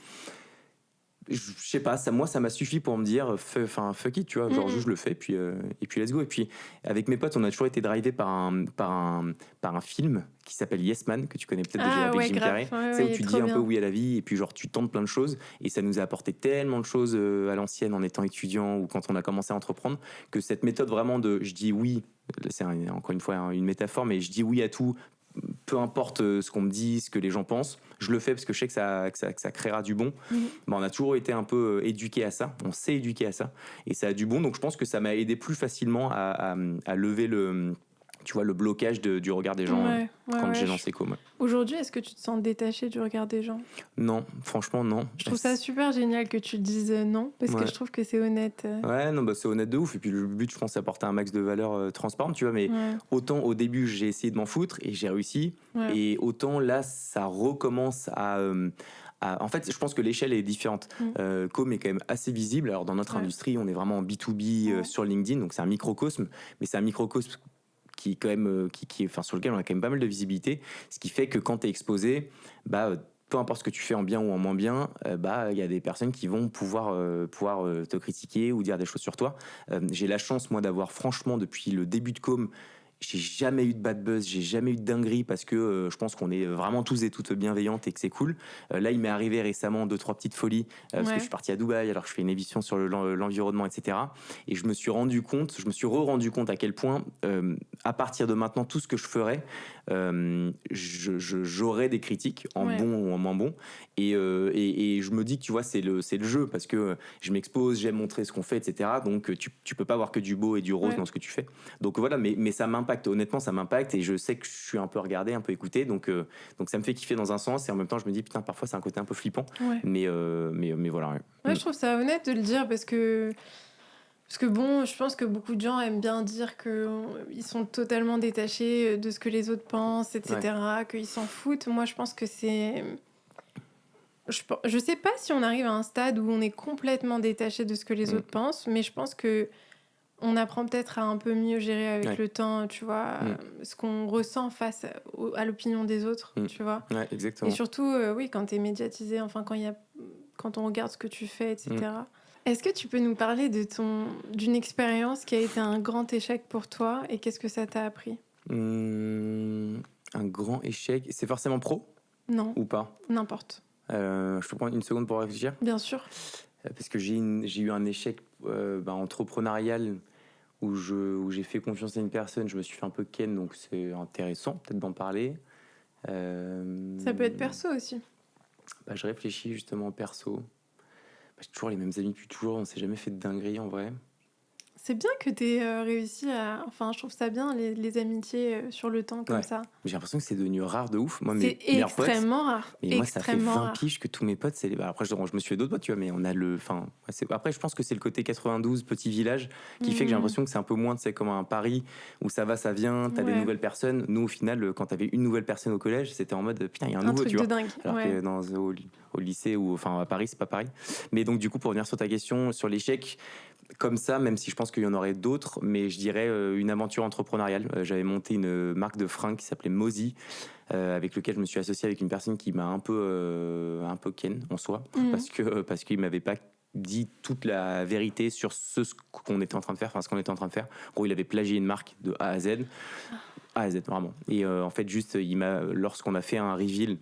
je sais pas, moi ça m'a suffi pour me dire fuck it, tu vois, genre juste Mm. je le fais et puis let's go. Et puis avec mes potes, on a toujours été drivé par un film qui s'appelle Yes Man, que tu connais peut-être déjà, Ah avec ouais, Jim grave. Carrey. Ouais, C'est ouais, où il est tu dis trop un peu bien. oui à la vie et puis genre tu tentes plein de choses, et ça nous a apporté tellement de choses à l'ancienne en étant étudiant ou quand on a commencé à entreprendre, que cette méthode vraiment de je dis oui, c'est encore une fois une métaphore, mais je dis oui à tout, peu importe ce qu'on me dit, ce que les gens pensent, je le fais parce que je sais que ça créera du bon. Mhm. Bah, on a toujours été un peu éduqué à ça, on s'est éduqué à ça, et ça a du bon. Donc je pense que ça m'a aidé plus facilement à lever tu vois, le blocage du regard des gens Ouais, ouais, quand ouais. j'ai lancé Com. Aujourd'hui, est-ce que tu te sens détaché du regard des gens? Non, franchement, non. Je trouve ça super génial que tu dises non, parce que Ouais. je trouve que c'est honnête. Ouais, non, bah, c'est honnête de ouf. Et puis le but, je pense, c'est apporter un max de valeur transparente, tu vois. Mais Ouais, autant au début, j'ai essayé de m'en foutre et j'ai réussi. ouais. Et autant là, ça recommence en fait, je pense que l'échelle est différente. Mm. Com est quand même assez visible. Alors, dans notre Ouais. industrie, on est vraiment en B2B Ouais. sur LinkedIn. Donc, c'est un microcosme. Mais c'est un microcosme qui, quand même, enfin, sur lequel on a quand même pas mal de visibilité. Ce qui fait que quand tu es exposé, bah, peu importe ce que tu fais en bien ou en moins bien, bah il y a des personnes qui vont pouvoir te critiquer ou dire des choses sur toi. J'ai la chance moi d'avoir franchement depuis le début de Com, j'ai jamais eu de bad buzz, j'ai jamais eu de dinguerie parce que je pense qu'on est vraiment tous et toutes bienveillantes et que c'est cool. Là, il m'est arrivé récemment 2-3 petites folies parce que je Ouais. suis parti à Dubaï, alors je fais une émission sur l'environnement, etc. Et je me suis re-rendu compte à quel point, à partir de maintenant, tout ce que je ferais, j'aurai des critiques en Ouais. bon ou en moins bon, et je me dis que tu vois c'est le jeu, parce que je m'expose, j'aime montrer ce qu'on fait, etc. Donc tu peux pas voir que du beau et du rose Ouais. dans ce que tu fais. Donc voilà, mais ça m'impacte, honnêtement ça m'impacte, et je sais que je suis un peu regardé, un peu écouté, donc ça me fait kiffer dans un sens, et en même temps je me dis putain, parfois c'est un côté un peu flippant, Ouais. mais voilà, ouais. Ouais, je trouve ça honnête de le dire parce que bon, je pense que beaucoup de gens aiment bien dire qu'ils sont totalement détachés de ce que les autres pensent, etc., qu'ils s'en foutent. Moi, je pense que c'est... Je sais pas si on arrive à un stade où on est complètement détaché de ce que les autres pensent, mais je pense que on apprend peut-être à un peu mieux gérer avec le temps, tu vois, ce qu'on ressent face à l'opinion des autres, tu vois. Ouais, Et exactement. surtout, oui, quand t'es médiatisé, enfin, quand on regarde ce que tu fais, etc. Est-ce que tu peux nous parler d'une expérience qui a été un grand échec pour toi et qu'est-ce que ça t'a appris? Un grand échec, c'est forcément pro Non, ou pas? n'importe. Je peux prendre une seconde pour réfléchir? Bien sûr. Parce que j'ai eu un échec entrepreneurial où j'ai fait confiance à une personne, je me suis fait un peu ken, donc c'est intéressant peut-être d'en parler. Ça peut être perso aussi. Je réfléchis justement perso. J'ai toujours les mêmes amis depuis toujours, on s'est jamais fait de dinguerie en vrai. C'est bien que t'aies réussi à... Enfin, je trouve ça bien, les amitiés sur le temps, comme ça. J'ai l'impression que c'est devenu rare de ouf. Moi, C'est mes meilleurs potes, extrêmement rare. mais moi, ça fait 20 rare. piges que tous mes potes, après, je me suis fait d'autres potes, tu vois, mais on a après, je pense que c'est le côté 92, petit village, qui fait que j'ai l'impression que c'est un peu moins, tu sais, comme un Paris, où ça va, ça vient, t'as des nouvelles personnes. Nous, au final, quand t'avais une nouvelle personne au collège, c'était en mode, putain, il y a un nouveau, truc tu de vois. dingue. Alors que au lycée, ou enfin à Paris, c'est pas pareil. Mais donc, du coup, pour revenir sur ta question, sur l'échec, comme ça, même si je pense qu'il y en aurait d'autres, mais je dirais une aventure entrepreneuriale. J'avais monté une marque de fringues qui s'appelait Mozi, avec lequel je me suis associé avec une personne qui m'a un peu ken en soi, parce qu'il m'avait pas dit toute la vérité sur ce qu'on était en train de faire, enfin ce qu'on était en train de faire. En gros, il avait plagié une marque de A à Z, vraiment. Et en fait, juste, lorsqu'on a fait un reveal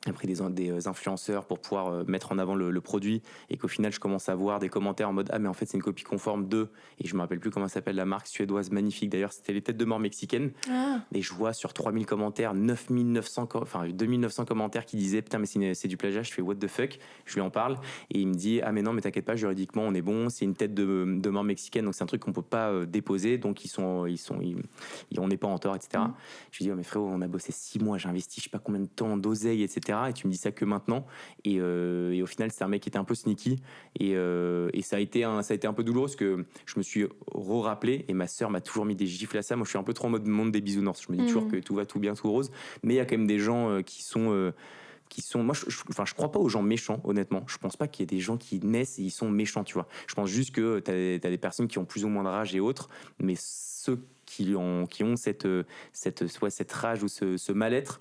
après des influenceurs pour pouvoir mettre en avant le produit, et qu'au final je commence à voir des commentaires en mode ah mais en fait c'est une copie conforme de, et je me rappelle plus comment s'appelle la marque suédoise magnifique d'ailleurs, c'était les têtes de mort mexicaines, Ah, et je vois sur 3000 commentaires 9900 enfin 2900 commentaires qui disaient putain mais c'est du plagiat. Je fais what the fuck, je lui en parle et il me dit ah mais non mais t'inquiète pas, juridiquement on est bon, c'est une tête de mort mexicaine donc c'est un truc qu'on peut pas déposer, donc on n'est pas en tort, etc. mm. Je lui dis oh, mais frérot, on a bossé 6 mois, j'ai investi je sais pas combien de temps d'oseille, etc. Et tu me dis ça que maintenant. Et au final, c'est un mec qui était un peu sneaky. Et ça a été un peu douloureux parce que je me suis rappelé, et ma sœur m'a toujours mis des gifles à ça. Moi, je suis un peu trop en mode monde des bisounours. Je me dis toujours que tout va tout bien, tout rose. Mais il y a quand même des gens qui sont moi je crois pas aux gens méchants, honnêtement. Je pense pas qu'il y ait des gens qui naissent et ils sont méchants, tu vois. Je pense juste que t'as des personnes qui ont plus ou moins de rage et autres, mais ceux qui ont cette rage ou ce mal-être,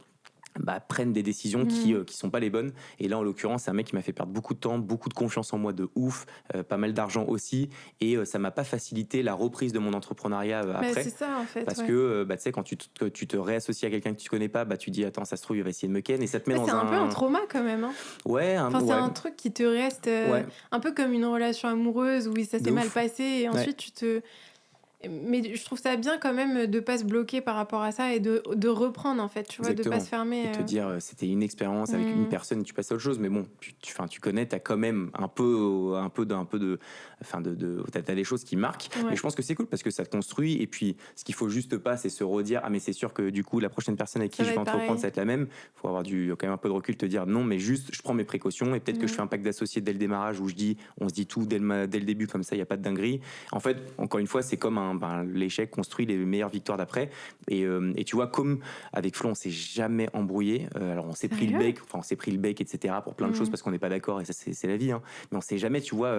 bah, prennent des décisions qui sont pas les bonnes. Et là, en l'occurrence, c'est un mec qui m'a fait perdre beaucoup de temps, beaucoup de confiance en moi de ouf, pas mal d'argent aussi. Et ça m'a pas facilité la reprise de mon entrepreneuriat Bah, après. c'est ça en fait. Parce Ouais. que bah, tu sais, quand tu te réassocies à quelqu'un que tu connais pas, bah, tu dis attends, ça se trouve, il va essayer de me ken. Et ça te met Ouais, dans c'est un peu un trauma quand même. Hein. Ouais, Enfin, c'est ouais, un truc qui te reste ouais, un peu comme une relation amoureuse où ça de s'est mal ouf. passé et Ouais. ensuite tu te. Mais je trouve ça bien quand même de pas se bloquer par rapport à ça et de reprendre en fait, tu vois, de pas Exactement. se fermer. Et te dire, c'était une expérience avec une personne, tu passes à autre chose. Mais bon, tu connais, t'as quand même t'as des choses qui marquent. Ouais. Mais je pense que c'est cool parce que ça te construit. Et puis, ce qu'il faut juste pas, c'est se redire, ah, mais c'est sûr que du coup, la prochaine personne avec qui Ça je va vais être entreprendre, pareil. ça va être la même. Faut avoir quand même un peu de recul, te dire non, mais juste, je prends mes précautions et peut-être que je fais un pacte d'associés dès le démarrage où on se dit tout dès le début, comme ça, il n'y a pas de dinguerie. En fait, encore une fois, c'est comme l'échec construit les meilleures victoires d'après. Et tu vois, comme avec Flo, on s'est jamais embrouillé. Alors, on s'est pris le Sérieux? bec, etc. pour plein de choses parce qu'on n'est pas d'accord et ça, c'est la vie. Hein. Mais on s'est jamais, tu vois.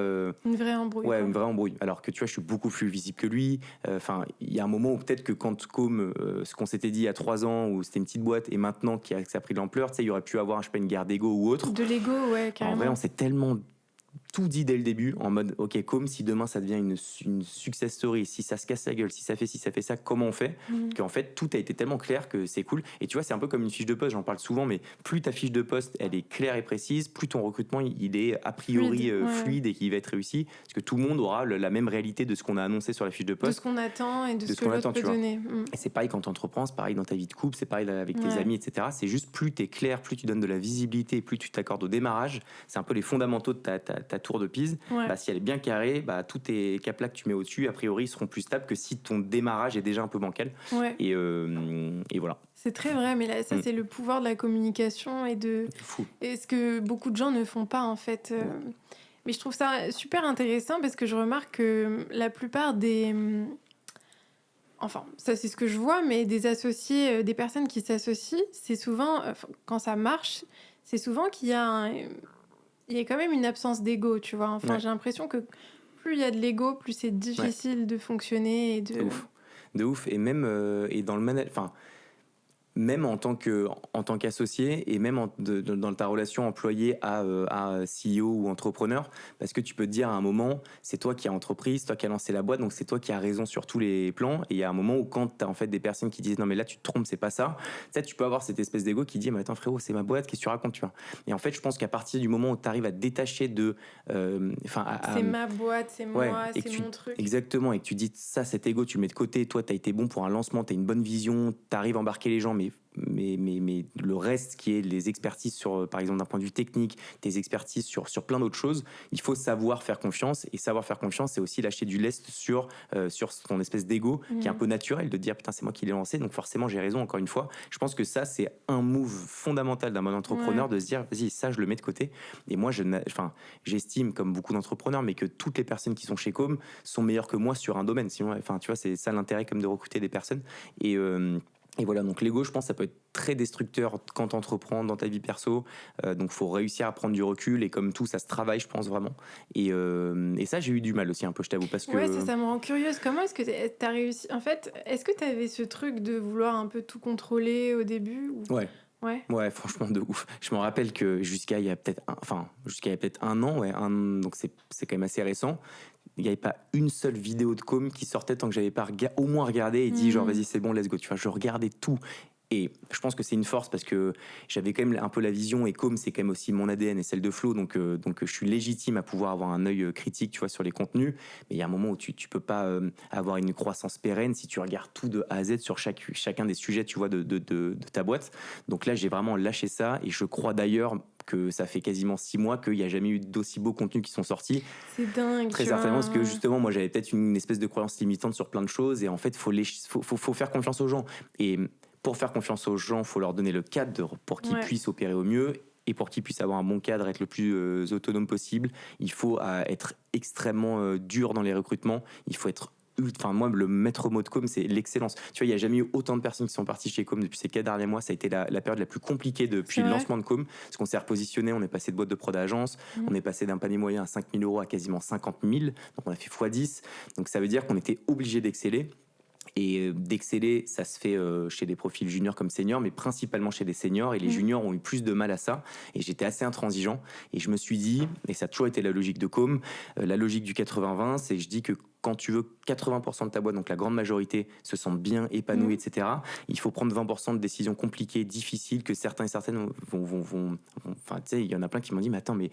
Une vraie embrouille. Ouais, Quoi. une vraie embrouille. Alors que tu vois, je suis beaucoup plus visible que lui. Enfin, il y a un moment où peut-être que quand comme ce qu'on s'était dit il y a 3 ans où c'était une petite boîte et maintenant que ça a pris de l'ampleur, tu sais, il y aurait pu avoir, je sais pas, une guerre d'ego ou autre. De l'ego, ouais, En vrai, carrément. on s'est tellement tout dit dès le début en mode ok, comme si demain ça devient une success story, si ça se casse la gueule, si ça fait ça, comment on fait, qu'en fait tout a été tellement clair que c'est cool. Et tu vois, c'est un peu comme une fiche de poste, j'en parle souvent, mais plus ta fiche de poste elle est claire et précise, plus ton recrutement il est a priori fluide et qu'il va être réussi, parce que tout le monde aura la même réalité de ce qu'on a annoncé sur la fiche de De ce poste, qu'on attend et de ce ce que qu'on l'autre attend, peut tu vois. donner. Et c'est pareil quand tu entreprends, c'est pareil dans ta vie de couple, c'est pareil avec tes Ouais. amis, etc. C'est juste plus tu es clair, plus tu donnes de la visibilité, plus tu t'accordes au démarrage. C'est un peu les fondamentaux de ta tour de Pise. Ouais. Bah, si elle est bien carrée, bah, tous tes cap-là que tu mets au-dessus, a priori, seront plus stables que si ton démarrage est déjà un peu bancal. Ouais. Et voilà. C'est très vrai, mais là, ça, c'est le pouvoir de la communication et Fou. ce que beaucoup de gens ne font pas, en fait. Mais je trouve ça super intéressant parce que je remarque que la plupart des... Enfin, ça, c'est ce que je vois, mais des associés, des personnes qui s'associent, c'est souvent, quand ça marche, c'est souvent qu'il y a il y a quand même une absence d'ego, tu vois. Enfin, Ouais. j'ai l'impression que plus il y a de l'ego, plus c'est difficile de fonctionner et de... De ouf. Et même et dans le management, même en tant qu'associé et même dans ta relation employé à CEO ou entrepreneur, parce que tu peux te dire à un moment, c'est toi qui as entrepris, c'est toi qui as lancé la boîte, donc c'est toi qui as raison sur tous les plans. Et il y a un moment où quand tu as en fait des personnes qui disent non mais là tu te trompes, c'est pas ça, tu peux avoir cette espèce d'ego qui dit mais attends frérot, c'est ma boîte, qu'est-ce que tu racontes, tu vois. Et en fait je pense qu'à partir du moment où tu arrives à te détacher de c'est ma boîte, c'est ouais, moi, et c'est mon truc. Exactement, et que tu dis ça, cet ego, tu le mets de côté. Toi, tu as été bon pour un lancement, tu as une bonne vision, tu arrives à embarquer les gens, mais le reste qui est les expertises sur, par exemple, d'un point de vue technique, tes expertises sur plein d'autres choses, il faut savoir faire confiance. Et savoir faire confiance, c'est aussi lâcher du lest sur ton espèce d'ego qui est un peu naturel de dire putain, c'est moi qui l'ai lancé, donc forcément j'ai raison. Encore une fois, je pense que ça, c'est un move fondamental d'un bon entrepreneur, de se dire vas-y, ça, je le mets de côté. Et moi, j'estime, comme beaucoup d'entrepreneurs, mais que toutes les personnes qui sont chez Com sont meilleures que moi sur un domaine. Sinon, tu vois, c'est ça l'intérêt comme de recruter des personnes. Et voilà, donc l'ego, je pense, ça peut être très destructeur quand tu entreprends dans ta vie perso. Donc, il faut réussir à prendre du recul. Et comme tout, ça se travaille, je pense, vraiment. Et ça, j'ai eu du mal aussi un peu, je t'avoue. Parce que... Ouais, ça me rend curieuse. Comment est-ce que t'as réussi... En fait, est-ce que t'avais ce truc de vouloir un peu tout contrôler au début ou... Ouais, franchement, de ouf. Je me rappelle que jusqu'à il y a peut-être un an, donc c'est quand même assez récent, il n'y avait pas une seule vidéo de com qui sortait tant que j'avais pas au moins regardé et dit genre vas-y c'est bon, let's go, tu vois. Je regardais tout Et je pense que c'est une force parce que j'avais quand même un peu la vision, et comme c'est quand même aussi mon ADN et celle de Flo, donc je suis légitime à pouvoir avoir un œil critique, tu vois, sur les contenus. Mais il y a un moment où tu peux pas avoir une croissance pérenne si tu regardes tout de A à Z sur chacun des sujets, tu vois, de ta boîte. Donc là, j'ai vraiment lâché ça, et je crois d'ailleurs que ça fait quasiment 6 mois qu'il n'y a jamais eu d'aussi beaux contenus qui sont sortis. C'est dingue, Très tu certainement, parce que vois. justement, moi, j'avais peut-être une espèce de croyance limitante sur plein de choses, et en fait, faut faire confiance aux gens. Et pour faire confiance aux gens, il faut leur donner le cadre pour qu'ils Ouais. puissent opérer au mieux. Et pour qu'ils puissent avoir un bon cadre, être le plus autonome possible, il faut être extrêmement dur dans les recrutements. Il faut être Enfin, moi, le maître mot de Com, c'est l'excellence. Tu vois, il n'y a jamais eu autant de personnes qui sont parties chez Com depuis ces 4 derniers mois. Ça a été la période la plus compliquée depuis C'est le vrai. lancement de Com, parce qu'on s'est repositionné, on est passé de boîte de prod à agence, on est passé d'un panier moyen à 5 000 euros à quasiment 50 000, donc on a fait x10. Donc ça veut dire qu'on était obligé d'exceller. Et d'exceller, ça se fait chez des profils juniors comme seniors, mais principalement chez des seniors. Et les juniors ont eu plus de mal à ça. Et j'étais assez intransigeant. Et je me suis dit, et ça a toujours été la logique de Com, la logique du 80-20, c'est que je dis que quand tu veux 80% de ta boîte, donc la grande majorité, se sentent bien épanouis, etc., il faut prendre 20% de décisions compliquées, difficiles, que certains et certaines vont enfin, tu sais, il y en a plein qui m'ont dit, mais attends, mais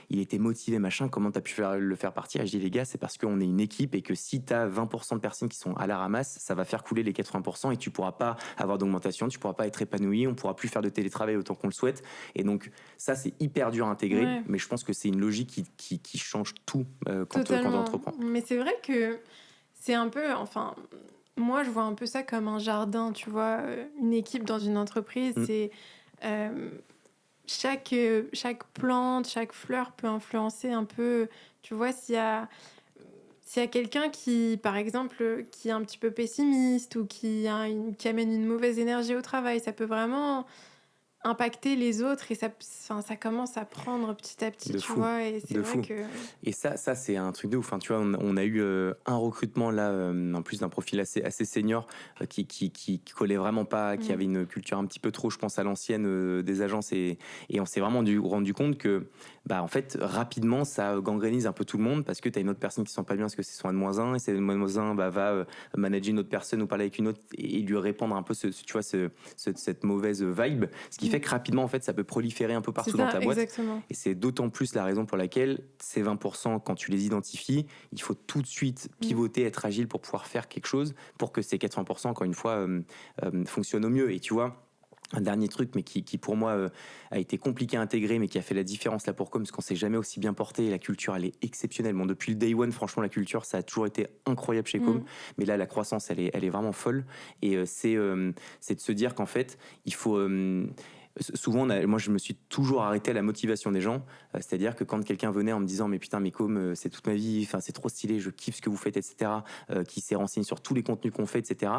il était motivé, machin, comment t'as pu le faire partir? Et je dis, les gars, c'est parce qu'on est une équipe, et que si t'as 20% de personnes qui sont à la ramasse, ça va faire couler les 80%, et tu pourras pas avoir d'augmentation, tu pourras pas être épanoui, on pourra plus faire de télétravail autant qu'on le souhaite. Et donc, ça, c'est hyper dur à intégrer, Ouais. mais je pense que c'est une logique qui change tout quand on Totalement. entreprend. Mais c'est vrai que c'est un peu, enfin, moi je vois un peu ça comme un jardin, tu vois, une équipe dans une entreprise, c'est euh, chaque plante, chaque fleur peut influencer un peu, tu vois, s'il y a quelqu'un qui, par exemple, qui est un petit peu pessimiste ou qui amène une mauvaise énergie au travail, ça peut vraiment impacter les autres, et ça commence à prendre petit à petit, De tu fou, vois, et c'est de vrai fou. que... Et ça c'est un truc de ouf. Enfin, tu vois, on a eu un recrutement là, en plus d'un profil assez senior, qui collait vraiment pas, qui avait une culture un petit peu trop, je pense, à l'ancienne des agences, et on s'est vraiment rendu compte que, bah, en fait, rapidement, ça gangrénise un peu tout le monde, parce que tu as une autre personne qui se sent pas bien parce que c'est son N-1, et c'est N-1 va manager une autre personne ou parler avec une autre, et lui répandre un peu tu vois, cette mauvaise vibe, ce qui fait que rapidement, en fait, ça peut proliférer un peu partout dans ta boîte. Exactement. Et c'est d'autant plus la raison pour laquelle ces 20%, quand tu les identifies, il faut tout de suite pivoter, être agile pour pouvoir faire quelque chose pour que ces 80%, encore une fois, fonctionnent au mieux. Et tu vois, un dernier truc, mais qui pour moi a été compliqué à intégrer, mais qui a fait la différence là pour Com, parce qu'on s'est jamais aussi bien porté. La culture, elle est exceptionnelle. Bon, depuis le day one, franchement, la culture, ça a toujours été incroyable chez Com, mais là, la croissance, elle est vraiment folle. Et c'est de se dire qu'en fait, il faut... souvent, moi, je me suis toujours arrêté à la motivation des gens. C'est-à-dire que quand quelqu'un venait en me disant, mais putain, mais Com, c'est toute ma vie, enfin, c'est trop stylé, je kiffe ce que vous faites, etc., qui s'est renseigné sur tous les contenus qu'on fait, etc.,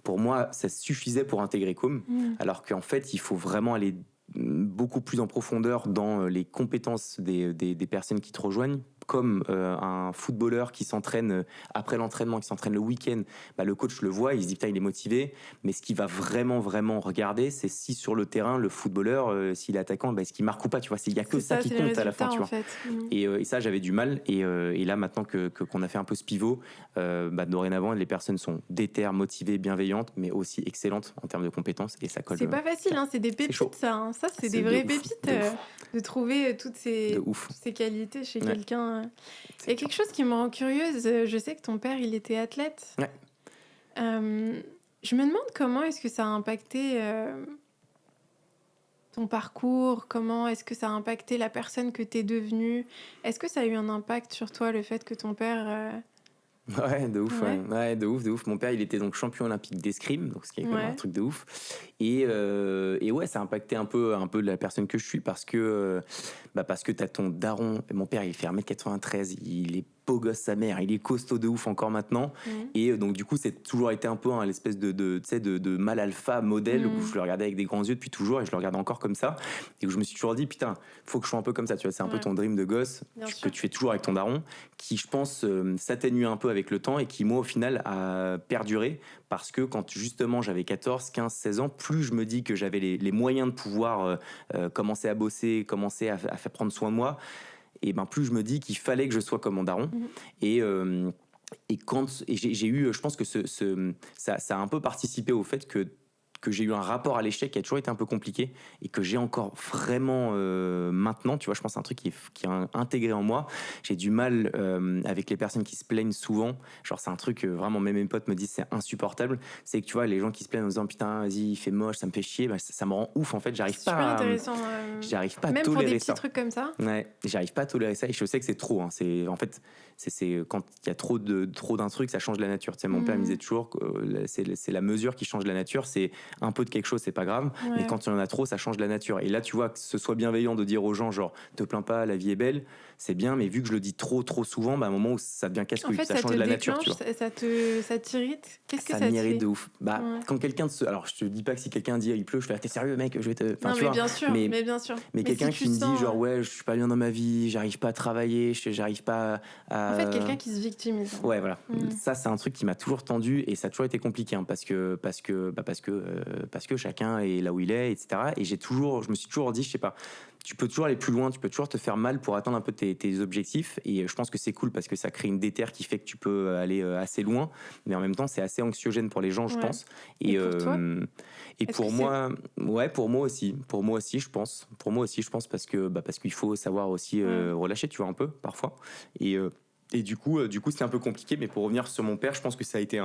pour moi, ça suffisait pour intégrer Com. Alors qu'en fait, il faut vraiment aller beaucoup plus en profondeur dans les compétences des personnes qui te rejoignent, comme un footballeur qui s'entraîne après l'entraînement, qui s'entraîne le week-end. Bah, le coach le voit, il se dit putain, il est motivé, mais ce qu'il va vraiment regarder, c'est si sur le terrain, le footballeur, s'il est attaquant, bah, est-ce qu'il marque ou pas, tu vois, il y a que ça qui compte à la fin, tu vois. Et ça, j'avais du mal, et là, maintenant qu'on a fait un peu ce pivot, bah, dorénavant, les personnes sont déter, motivées, bienveillantes, mais aussi excellentes en termes de compétences, et ça colle. C'est pas facile, hein, c'est des pépites, ça. Hein. Ça, c'est des vraies pépites de trouver toutes ces qualités chez quelqu'un. Il y a quelque chose qui me rend curieuse. Je sais que ton père, il était athlète. Ouais. Je me demande comment est-ce que ça a impacté ton parcours, comment est-ce que ça a impacté la personne que t'es devenue. Est-ce que ça a eu un impact sur toi, le fait que ton père... Ouais, de ouf, ouais, de ouf. Mon père, il était donc champion olympique d'escrime, donc ce qui est quand même un truc de ouf. Et ouais, ça a impacté un peu la personne que je suis, parce que t'as ton daron. Mon père, il fait 1m93, il est beau gosse sa mère, il est costaud de ouf encore maintenant. Et donc du coup, c'est toujours été un peu l'espèce de mal alpha modèle, où je le regardais avec des grands yeux depuis toujours, et je le regarde encore comme ça, et où je me suis toujours dit putain, faut que je sois un peu comme ça, tu vois. C'est un peu ton dream de gosse que tu fais toujours avec ton daron, qui je pense s'atténue un peu avec le temps, et qui moi au final a perduré, parce que quand justement j'avais 14, 15, 16 ans, plus je me dis que j'avais les moyens de pouvoir commencer à bosser, commencer à faire prendre soin de moi, et ben plus je me dis qu'il fallait que je sois comme mon daron. Et j'ai eu, je pense que ça a un peu participé au fait que que j'ai eu un rapport à l'échec qui a toujours été un peu compliqué et que j'ai encore vraiment maintenant, tu vois, je pense que c'est un truc qui est intégré en moi. J'ai du mal avec les personnes qui se plaignent souvent, genre c'est un truc vraiment, même mes potes me disent c'est insupportable, c'est que tu vois les gens qui se plaignent en disant putain vas-y il fait moche, ça me fait chier, bah, ça me rend ouf en fait, C'est super intéressant. j'arrive pas à Même pour tolérer des petits ça. trucs comme ça. Ouais, j'arrive pas à tolérer ça et je sais que c'est trop. Hein. C'est en fait, c'est quand il y a trop d'un truc, ça change la nature. Tu sais, mon père me disait toujours que c'est la mesure qui change la nature. C'est un peu de quelque chose, c'est pas grave, mais quand il y en a trop, ça change la nature. Et là, tu vois, que ce soit bienveillant de dire aux gens genre te plains pas, la vie est belle, c'est bien, mais vu que je le dis trop souvent, bah, à un moment où ça devient casse-couille, En fait, ça ça change te la nature, tu déclenche, vois. ça t'irrite. Qu'est-ce que Ça ça te m'irrite fait? de ouf. Bah, Ouais. quand quelqu'un alors je te dis pas que si quelqu'un dit il pleut, je fais t'es sérieux mec, je vais te. Enfin, Non, tu mais vois. bien sûr, Mais bien sûr. Mais Mais quelqu'un si tu qui me dit sens, genre ouais je suis pas bien dans ma vie, j'arrive pas à travailler, j'arrive pas en fait, quelqu'un à... qui se victimise. Ouais voilà, ça c'est un truc qui m'a toujours tendu et ça a toujours été compliqué hein, parce que chacun est là où il est, etc. Et je me suis toujours dit, je sais pas, tu peux toujours aller plus loin, tu peux toujours te faire mal pour atteindre un peu tes objectifs et je pense que c'est cool parce que ça crée une déterre qui fait que tu peux aller assez loin, mais en même temps c'est assez anxiogène pour les gens je pense. Et pour toi, et est-ce pour que moi, ouais, pour moi aussi, je pense. Pour moi aussi, je pense parce qu'il faut savoir aussi relâcher, tu vois, un peu parfois. Et du coup, c'était un peu compliqué. Mais pour revenir sur mon père, je pense que ça a été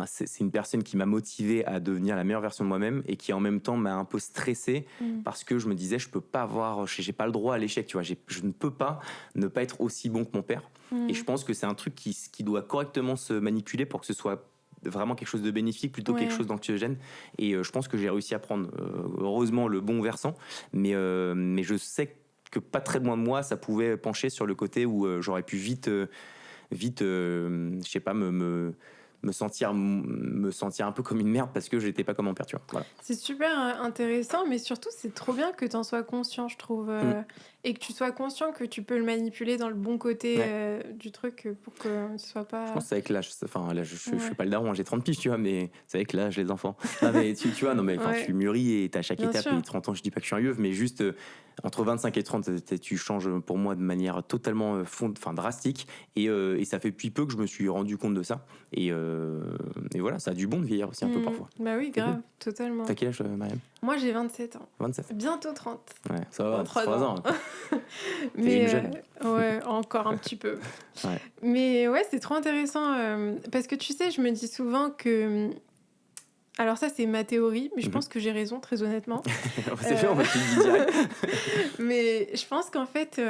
c'est une personne qui m'a motivé à devenir la meilleure version de moi-même et qui en même temps m'a un peu stressé parce que je me disais, je peux pas j'ai pas le droit à l'échec, tu vois. Je ne peux pas ne pas être aussi bon que mon père. Et je pense que c'est un truc qui doit correctement se manipuler pour que ce soit vraiment quelque chose de bénéfique plutôt que quelque chose d'anxiogène et je pense que j'ai réussi à prendre heureusement le bon versant mais je sais que pas très loin de moi ça pouvait pencher sur le côté où j'aurais pu vite je sais pas me sentir un peu comme une merde parce que j'étais pas comme mon père, tu vois. Voilà. C'est super intéressant, mais surtout, c'est trop bien que tu en sois conscient, je trouve. Et que tu sois conscient que tu peux le manipuler dans le bon côté du truc pour que ce soit pas... Je pense que c'est avec l'âge. Enfin, là, je suis pas le daron, j'ai 30 piges, tu vois, mais c'est avec l'âge, les enfants. Non, mais tu vois, non, mais tu mûris et t'as chaque Bien étape. sûr. Et 30 ans, je dis pas que je suis un yeuve, mais juste entre 25 et 30, tu changes pour moi de manière totalement drastique. Et ça fait depuis peu que je me suis rendu compte de ça. Et voilà, ça a du bon de vieillir aussi un peu parfois. Bah oui, grave, totalement. T'as quel âge, Mariam? Moi, j'ai 27 ans. 27. Bientôt 30. Ouais, ça va, 3 3 ans. ans. Mais une jeune. ouais, encore un petit peu. Ouais. Mais ouais, c'est trop intéressant parce que tu sais, je me dis souvent que... Alors ça, c'est ma théorie, mais je pense que j'ai raison, très honnêtement. C'est fait, on va te le dire direct. Mais je pense qu'en fait...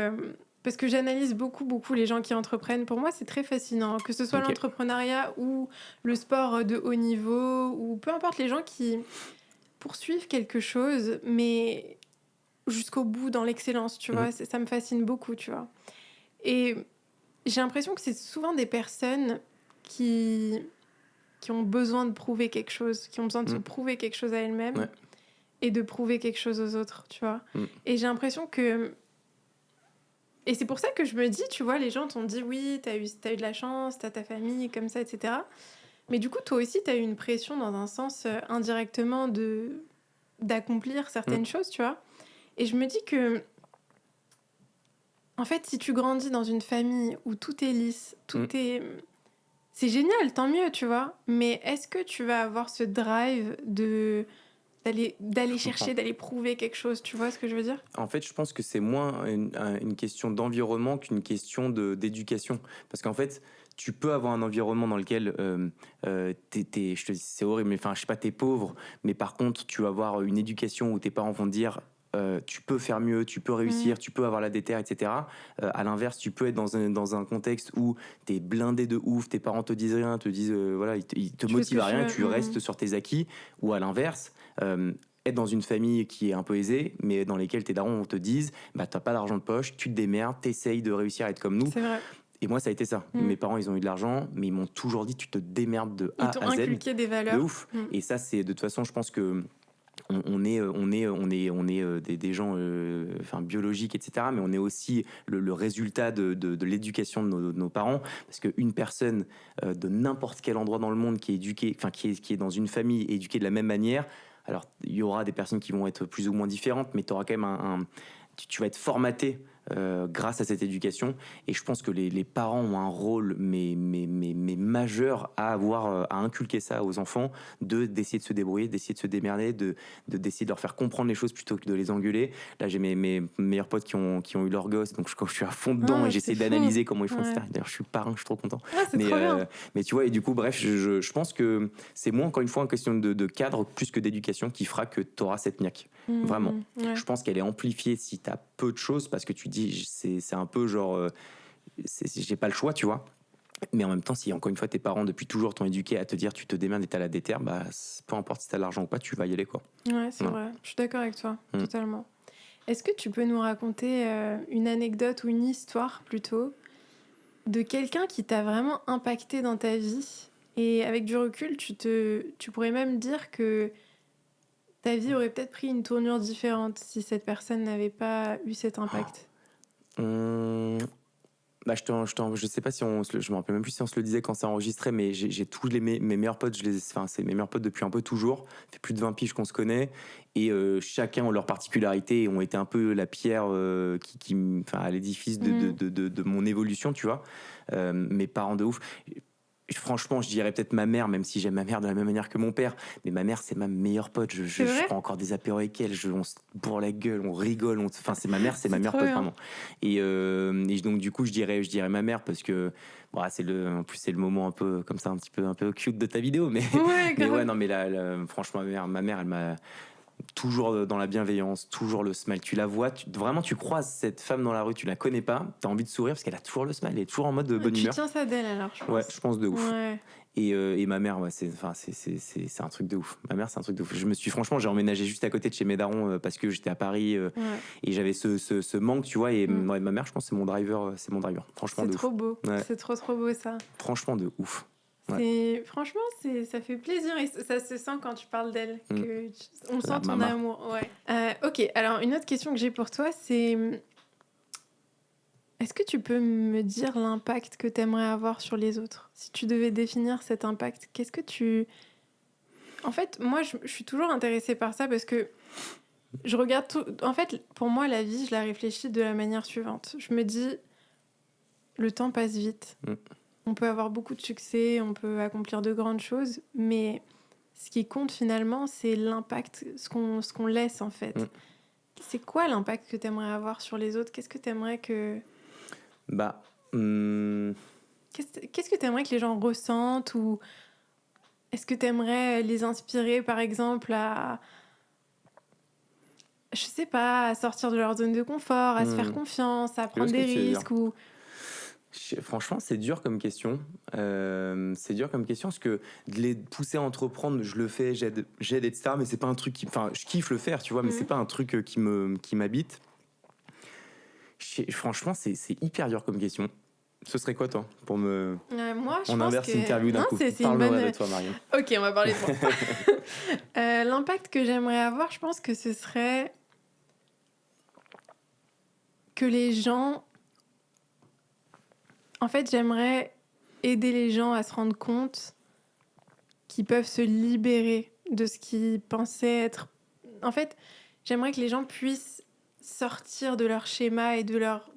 parce que j'analyse beaucoup les gens qui entreprennent. Pour moi, c'est très fascinant. Que ce soit l'entrepreneuriat ou le sport de haut niveau, ou peu importe les gens qui poursuivent quelque chose, mais jusqu'au bout dans l'excellence, tu vois. Ça me fascine beaucoup, tu vois. Et j'ai l'impression que c'est souvent des personnes qui ont besoin de prouver quelque chose, qui ont besoin de se prouver quelque chose à elles-mêmes et de prouver quelque chose aux autres, tu vois. Et j'ai l'impression que... Et c'est pour ça que je me dis, tu vois, les gens t'ont dit oui, t'as eu de la chance, t'as ta famille, comme ça, etc. Mais du coup, toi aussi, t'as eu une pression dans un sens indirectement d'accomplir certaines choses, tu vois. Et je me dis que, en fait, si tu grandis dans une famille où tout est lisse, tout est... C'est génial, tant mieux, tu vois. Mais est-ce que tu vas avoir ce drive d'aller chercher, d'aller prouver quelque chose, tu vois ce que je veux dire? En fait, je pense que c'est moins une question d'environnement qu'une question d'éducation. Parce qu'en fait, tu peux avoir un environnement dans lequel je te dis, c'est horrible, mais je sais pas, t'es pauvre, mais par contre, tu vas avoir une éducation où tes parents vont te dire tu peux faire mieux, tu peux réussir, tu peux avoir la déterre, etc. À l'inverse, tu peux être dans un contexte où t'es blindé de ouf, tes parents te disent rien, voilà, ils te motivent à rien, tu restes sur tes acquis. Ou à l'inverse, être dans une famille qui est un peu aisée, mais dans lesquelles tes darons te disent bah t'as pas d'argent de poche, tu te démerdes, t'essayes de réussir à être comme nous. C'est vrai. Et moi, ça a été ça. Mes parents, ils ont eu de l'argent, mais ils m'ont toujours dit tu te démerdes de A à Z. Ils t'ont inculqué des valeurs. De ouf. Et ça, c'est de toute façon, je pense que on est des gens biologiques, etc. Mais on est aussi le résultat de l'éducation de nos parents. Parce qu'une personne de n'importe quel endroit dans le monde qui est éduquée, qui est dans une famille éduquée de la même manière, alors il y aura des personnes qui vont être plus ou moins différentes, mais tu auras quand même tu vas être formaté grâce à cette éducation. Et je pense que les parents ont un rôle mais majeur à avoir, à inculquer ça aux enfants, d'essayer de se débrouiller, d'essayer de se démerder, d'essayer de leur faire comprendre les choses plutôt que de les engueuler. Là, j'ai mes meilleurs potes qui ont eu leur gosse, donc je suis à fond dedans et j'essaie d'analyser comment ils font, etc. D'ailleurs, je suis parrain, je suis trop content. C'est trop bien. Mais tu vois, et du coup, bref, je pense que c'est moins, encore une fois, une question de cadre plus que d'éducation qui fera que tu auras cette niaque. Vraiment. Je pense qu'elle est amplifiée si tu as peu de choses, parce que tu dis, c'est un peu genre, j'ai pas le choix, tu vois. Mais en même temps, si encore une fois tes parents depuis toujours t'ont éduqué à te dire tu te démerdes et t'as la déterre, bah peu importe si t'as de l'argent ou pas, tu vas y aller, quoi. Ouais, c'est vrai. Je suis d'accord avec toi, totalement. Est-ce que tu peux nous raconter une anecdote ou une histoire plutôt de quelqu'un qui t'a vraiment impacté dans ta vie, et avec du recul, tu pourrais même dire que ta vie aurait peut-être pris une tournure différente si cette personne n'avait pas eu cet impact? Bah, je sais pas si je me rappelle même plus si on se le disait quand c'est enregistré, mais j'ai tous mes meilleurs potes, c'est mes meilleurs potes depuis un peu toujours. Ça fait plus de 20 piges qu'on se connaît, et chacun ont leur particularité et ont été un peu la pierre à l'édifice de mon évolution, tu vois. Mes parents de ouf. Franchement, je dirais peut-être ma mère, même si j'aime ma mère de la même manière que mon père. Mais ma mère, c'est ma meilleure pote. Je prends encore des apéros avec elle. On se bourre la gueule, on rigole. Enfin, c'est ma mère, c'est ma meilleure pote, vraiment. Et donc, du coup, je dirais ma mère parce que en plus, c'est le moment un peu comme ça, un peu cute de ta vidéo. Mais, mais ouais, non, mais franchement, ma mère, elle m'a toujours dans la bienveillance, toujours le smile. Tu la vois, vraiment, tu croises cette femme dans la rue, tu la connais pas, t'as envie de sourire parce qu'elle a toujours le smile, elle est toujours en mode de bonne humeur. Tu tiens ça d'elle alors, je pense. Ouais, je pense de ouf. Ouais. Et ma mère, ouais, c'est un truc de ouf. Ma mère, c'est un truc de ouf. Franchement, j'ai emménagé juste à côté de chez mes darons parce que j'étais à Paris et j'avais ce manque, tu vois. Et ouais, ma mère, je pense, c'est mon driver. Franchement, de ouf. C'est trop beau. Ouais. C'est trop beau, ça. Franchement, de ouf. Ouais. Franchement, ça fait plaisir et ça se sent quand tu parles d'elle. On sent ton amour. Ouais. Ok, alors une autre question que j'ai pour toi, c'est... Est-ce que tu peux me dire l'impact que tu aimerais avoir sur les autres? Si tu devais définir cet impact, qu'est-ce que tu... En fait, moi, je suis toujours intéressée par ça parce que je regarde tout... En fait, pour moi, la vie, je la réfléchis de la manière suivante. Je me dis, le temps passe vite. On peut avoir beaucoup de succès, on peut accomplir de grandes choses, mais ce qui compte finalement, c'est l'impact, ce qu'on laisse en fait. C'est quoi l'impact que tu aimerais avoir sur les autres? Qu'est-ce que tu aimerais que... Qu'est-ce que tu aimerais que les gens ressentent? Ou est-ce que tu aimerais les inspirer, par exemple, à... Je sais pas, à sortir de leur zone de confort, à se faire confiance, à prendre des risques ou... Franchement, c'est dur comme question. Parce que de les pousser à entreprendre, je le fais, j'aide, etc. Mais c'est pas un truc qui... Enfin, je kiffe le faire, tu vois, mais c'est pas un truc qui m'habite. Franchement, c'est hyper dur comme question. Ce serait quoi, toi, pour me... moi, je on pense inverse que... l'interview d'un coup. Parle-moi de toi, Marion. Ok, on va parler de moi. L'impact que j'aimerais avoir, je pense que ce serait que les gens... En fait, j'aimerais aider les gens à se rendre compte qu'ils peuvent se libérer de ce qu'ils pensaient être... En fait, j'aimerais que les gens puissent sortir de leur schéma et de leur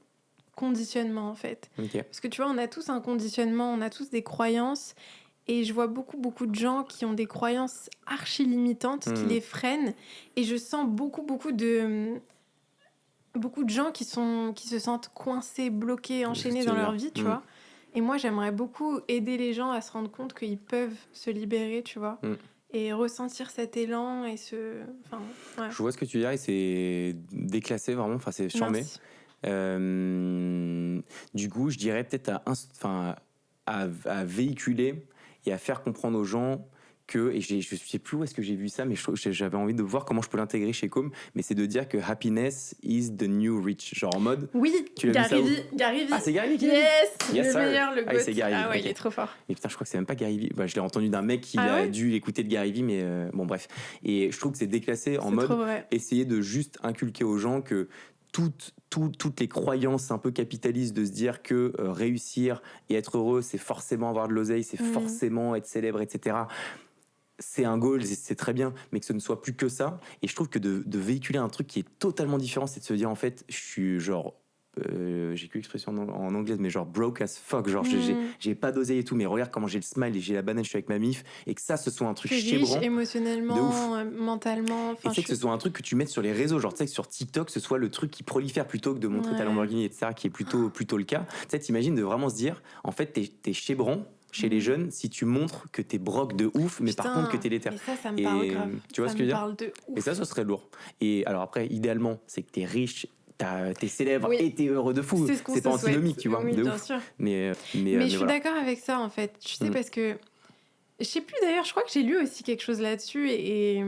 conditionnement, en fait. Okay. Parce que tu vois, on a tous un conditionnement, on a tous des croyances, et je vois beaucoup de gens qui ont des croyances archi-limitantes qui les freinent, et je sens beaucoup de gens qui se sentent coincés, bloqués, enchaînés dans leur vie, tu vois. Et moi, j'aimerais beaucoup aider les gens à se rendre compte qu'ils peuvent se libérer, tu vois. Et ressentir cet élan et ouais. Je vois ce que tu dis, et c'est déclassé vraiment, enfin c'est charmé. Du coup, je dirais peut-être à véhiculer et à faire comprendre aux gens que, et je sais plus où est-ce que j'ai vu ça, mais j'avais envie de voir comment je peux l'intégrer chez Com, mais c'est de dire que happiness is the new rich, genre en mode... Oui, Gary Vee. Ah, c'est Gary Vee qui Yes, le meilleur, le goat. C'est Gary Vee. Ah ouais, il est trop fort. Mais putain, je crois que c'est même pas Gary Vee. Je l'ai entendu d'un mec qui a dû écouter de Gary Vee, mais bon, bref. Et je trouve que c'est déclassé en mode essayer de juste inculquer aux gens que toutes les croyances un peu capitalistes de se dire que réussir et être heureux, c'est forcément avoir de l'oseille, c'est forcément être célèbre, etc. C'est un goal, c'est très bien, mais que ce ne soit plus que ça. Et je trouve que de véhiculer un truc qui est totalement différent, c'est de se dire en fait, je suis genre j'ai qu'une expression en anglais, mais genre broke as fuck, genre j'ai pas d'oseille et tout, mais regarde comment j'ai le smile et j'ai la banane, je suis avec ma mif, et que ça, ce soit un truc T'es riche chébrant de ouf. émotionnellement, mentalement. Et Enfin, tu sais que ce soit un truc que tu mettes sur les réseaux, genre tu sais que sur TikTok, ce soit le truc qui prolifère plutôt que de montrer ta Ouais. Lamborghini, etc., qui est plutôt le cas. Tu sais, t'imagines de vraiment se dire, en fait, t'es chébrant chez les jeunes si tu montres que t'es broke de ouf, mais par contre que t'es déter. Mais ça me parle grave. Tu vois Ça ce que je veux me dire? parle de ouf. Et ça serait lourd. Et alors après, idéalement, c'est que t'es riche, t'es célèbre Oui. et t'es heureux de fou. C'est ce qu'on C'est se pas antinomique, souhaite. tu vois, Oui, de bien ouf. sûr. Mais je suis voilà. d'accord avec ça, en fait. Tu sais, Mm. parce que... Je sais plus, d'ailleurs, je crois que j'ai lu aussi quelque chose là-dessus et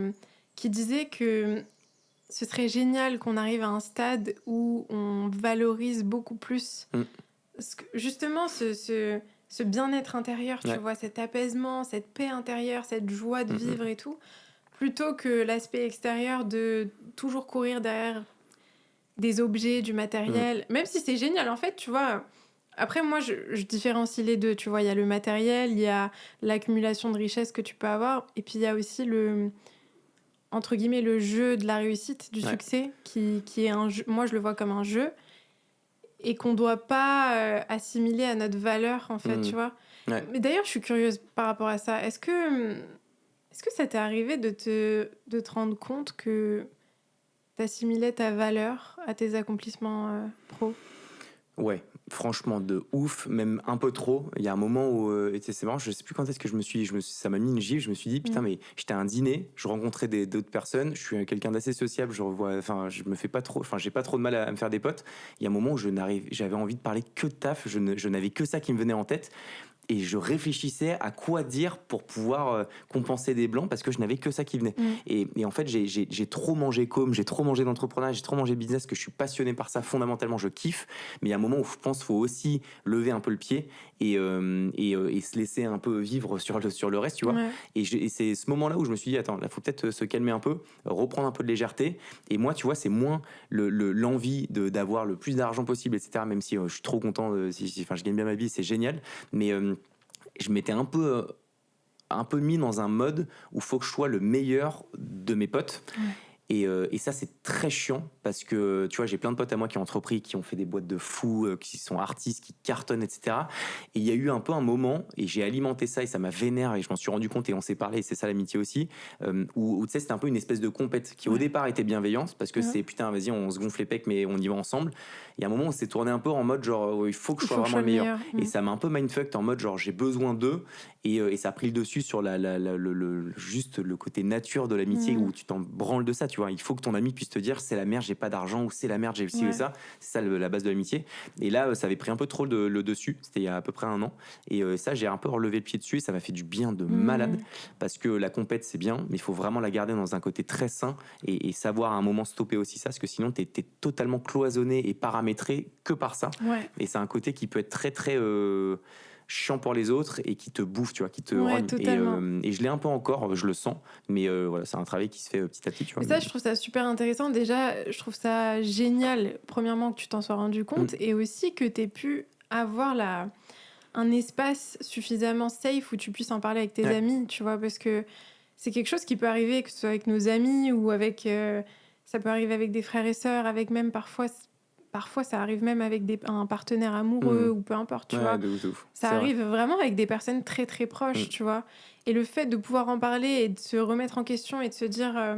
qui disait que ce serait génial qu'on arrive à un stade où on valorise beaucoup plus justement ce bien-être intérieur, tu vois, cet apaisement, cette paix intérieure, cette joie de vivre et tout, plutôt que l'aspect extérieur de toujours courir derrière des objets, du matériel, même si c'est génial, en fait, tu vois. Après, moi, je différencie les deux, tu vois. Il y a le matériel, il y a l'accumulation de richesses que tu peux avoir, et puis il y a aussi entre guillemets, le jeu de la réussite, du succès, qui est un jeu. Moi, je le vois comme un jeu, et qu'on doit pas assimiler à notre valeur, en fait, tu vois. Ouais. Mais d'ailleurs, je suis curieuse par rapport à ça. Est-ce que ça t'est arrivé de te rendre compte que t'assimilais ta valeur à tes accomplissements pro? Ouais, franchement, de ouf, même un peu trop. Il y a un moment où, c'est marrant, je sais plus quand est-ce que ça m'a mis une gifle, je me suis dit, putain, mais j'étais à un dîner, je rencontrais d'autres personnes, je suis quelqu'un d'assez sociable, j'ai pas trop de mal à me faire des potes. Il y a un moment où j'avais envie de parler que de taf, je n'avais que ça qui me venait en tête. Et je réfléchissais à quoi dire pour pouvoir compenser des blancs parce que je n'avais que ça qui venait. Et en fait, j'ai trop mangé j'ai trop mangé d'entrepreneuriat, j'ai trop mangé de business, que je suis passionné par ça, fondamentalement, je kiffe. Mais il y a un moment où je pense qu'il faut aussi lever un peu le pied et se laisser un peu vivre sur le reste, tu vois. Ouais. Et c'est ce moment-là où je me suis dit, attends, là, il faut peut-être se calmer un peu, reprendre un peu de légèreté. Et moi, tu vois, c'est moins l'envie d'avoir le plus d'argent possible, etc. Même si je suis trop content, je gagne bien ma vie, c'est génial. Mais je m'étais un peu mis dans un mode où il faut que je sois le meilleur de mes potes. Et ça, c'est très chiant parce que, tu vois, j'ai plein de potes à moi qui ont entrepris, qui ont fait des boîtes de fous, qui sont artistes, qui cartonnent, etc. Et il y a eu un peu un moment, et j'ai alimenté ça, et ça m'a vénère, et je m'en suis rendu compte, et on s'est parlé, et c'est ça l'amitié aussi, où tu sais, c'était un peu une espèce de compète qui, au départ, était bienveillante, parce que c'est, putain, vas-y, on se gonfle les pecs, mais on y va ensemble. Il y a un moment où on s'est tourné un peu en mode, genre, il faut que je sois vraiment le meilleur. Et ça m'a un peu mindfucked en mode, genre, j'ai besoin d'eux, et ça a pris le dessus sur juste le côté nature de l'amitié, où tu t'en branles de ça, tu vois. Il faut que ton ami puisse te dire, c'est la merde, j'ai pas d'argent, ou c'est la merde, j'ai ci et ça. C'est ça la base de l'amitié. Et là, ça avait pris un peu trop le dessus. C'était il y a à peu près un an. Et ça, j'ai un peu relevé le pied dessus, et ça m'a fait du bien de malade, parce que la compète, c'est bien, mais il faut vraiment la garder dans un côté très sain, et savoir à un moment stopper aussi ça, parce que sinon, t'es totalement cloisonné et paramétré que par ça. Et c'est un côté qui peut être très, très chiant pour les autres et qui te bouffe, tu vois, qui te rogne. Et je l'ai un peu encore, je le sens, mais voilà, c'est un travail qui se fait petit à petit, tu vois. Mais ça, je trouve ça super intéressant. Déjà, je trouve ça génial, premièrement, que tu t'en sois rendu compte, et aussi que tu aies pu avoir un espace suffisamment safe où tu puisses en parler avec tes amis, tu vois, parce que c'est quelque chose qui peut arriver, que ce soit avec nos amis ou avec... ça peut arriver avec des frères et sœurs, avec même parfois ça arrive même avec un partenaire amoureux ou peu importe, tu vois. De ouf. Ça arrive vraiment avec des personnes très très proches, tu vois. Et le fait de pouvoir en parler et de se remettre en question et de se dire...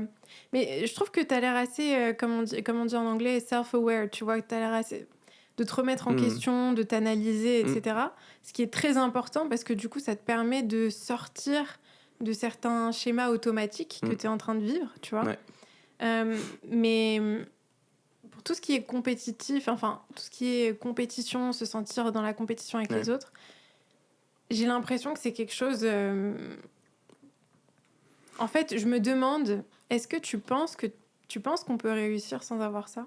Mais je trouve que tu as l'air assez, comme on dit en anglais, self-aware, tu vois, que tu as l'air assez... de te remettre en question, de t'analyser, etc. Ce qui est très important parce que du coup, ça te permet de sortir de certains schémas automatiques que tu es en train de vivre, tu vois. Mais... pour tout ce qui est compétitif, enfin, tout ce qui est compétition, se sentir dans la compétition avec les autres, j'ai l'impression que c'est quelque chose... En fait, je me demande, est-ce que tu penses qu'on peut réussir sans avoir ça ?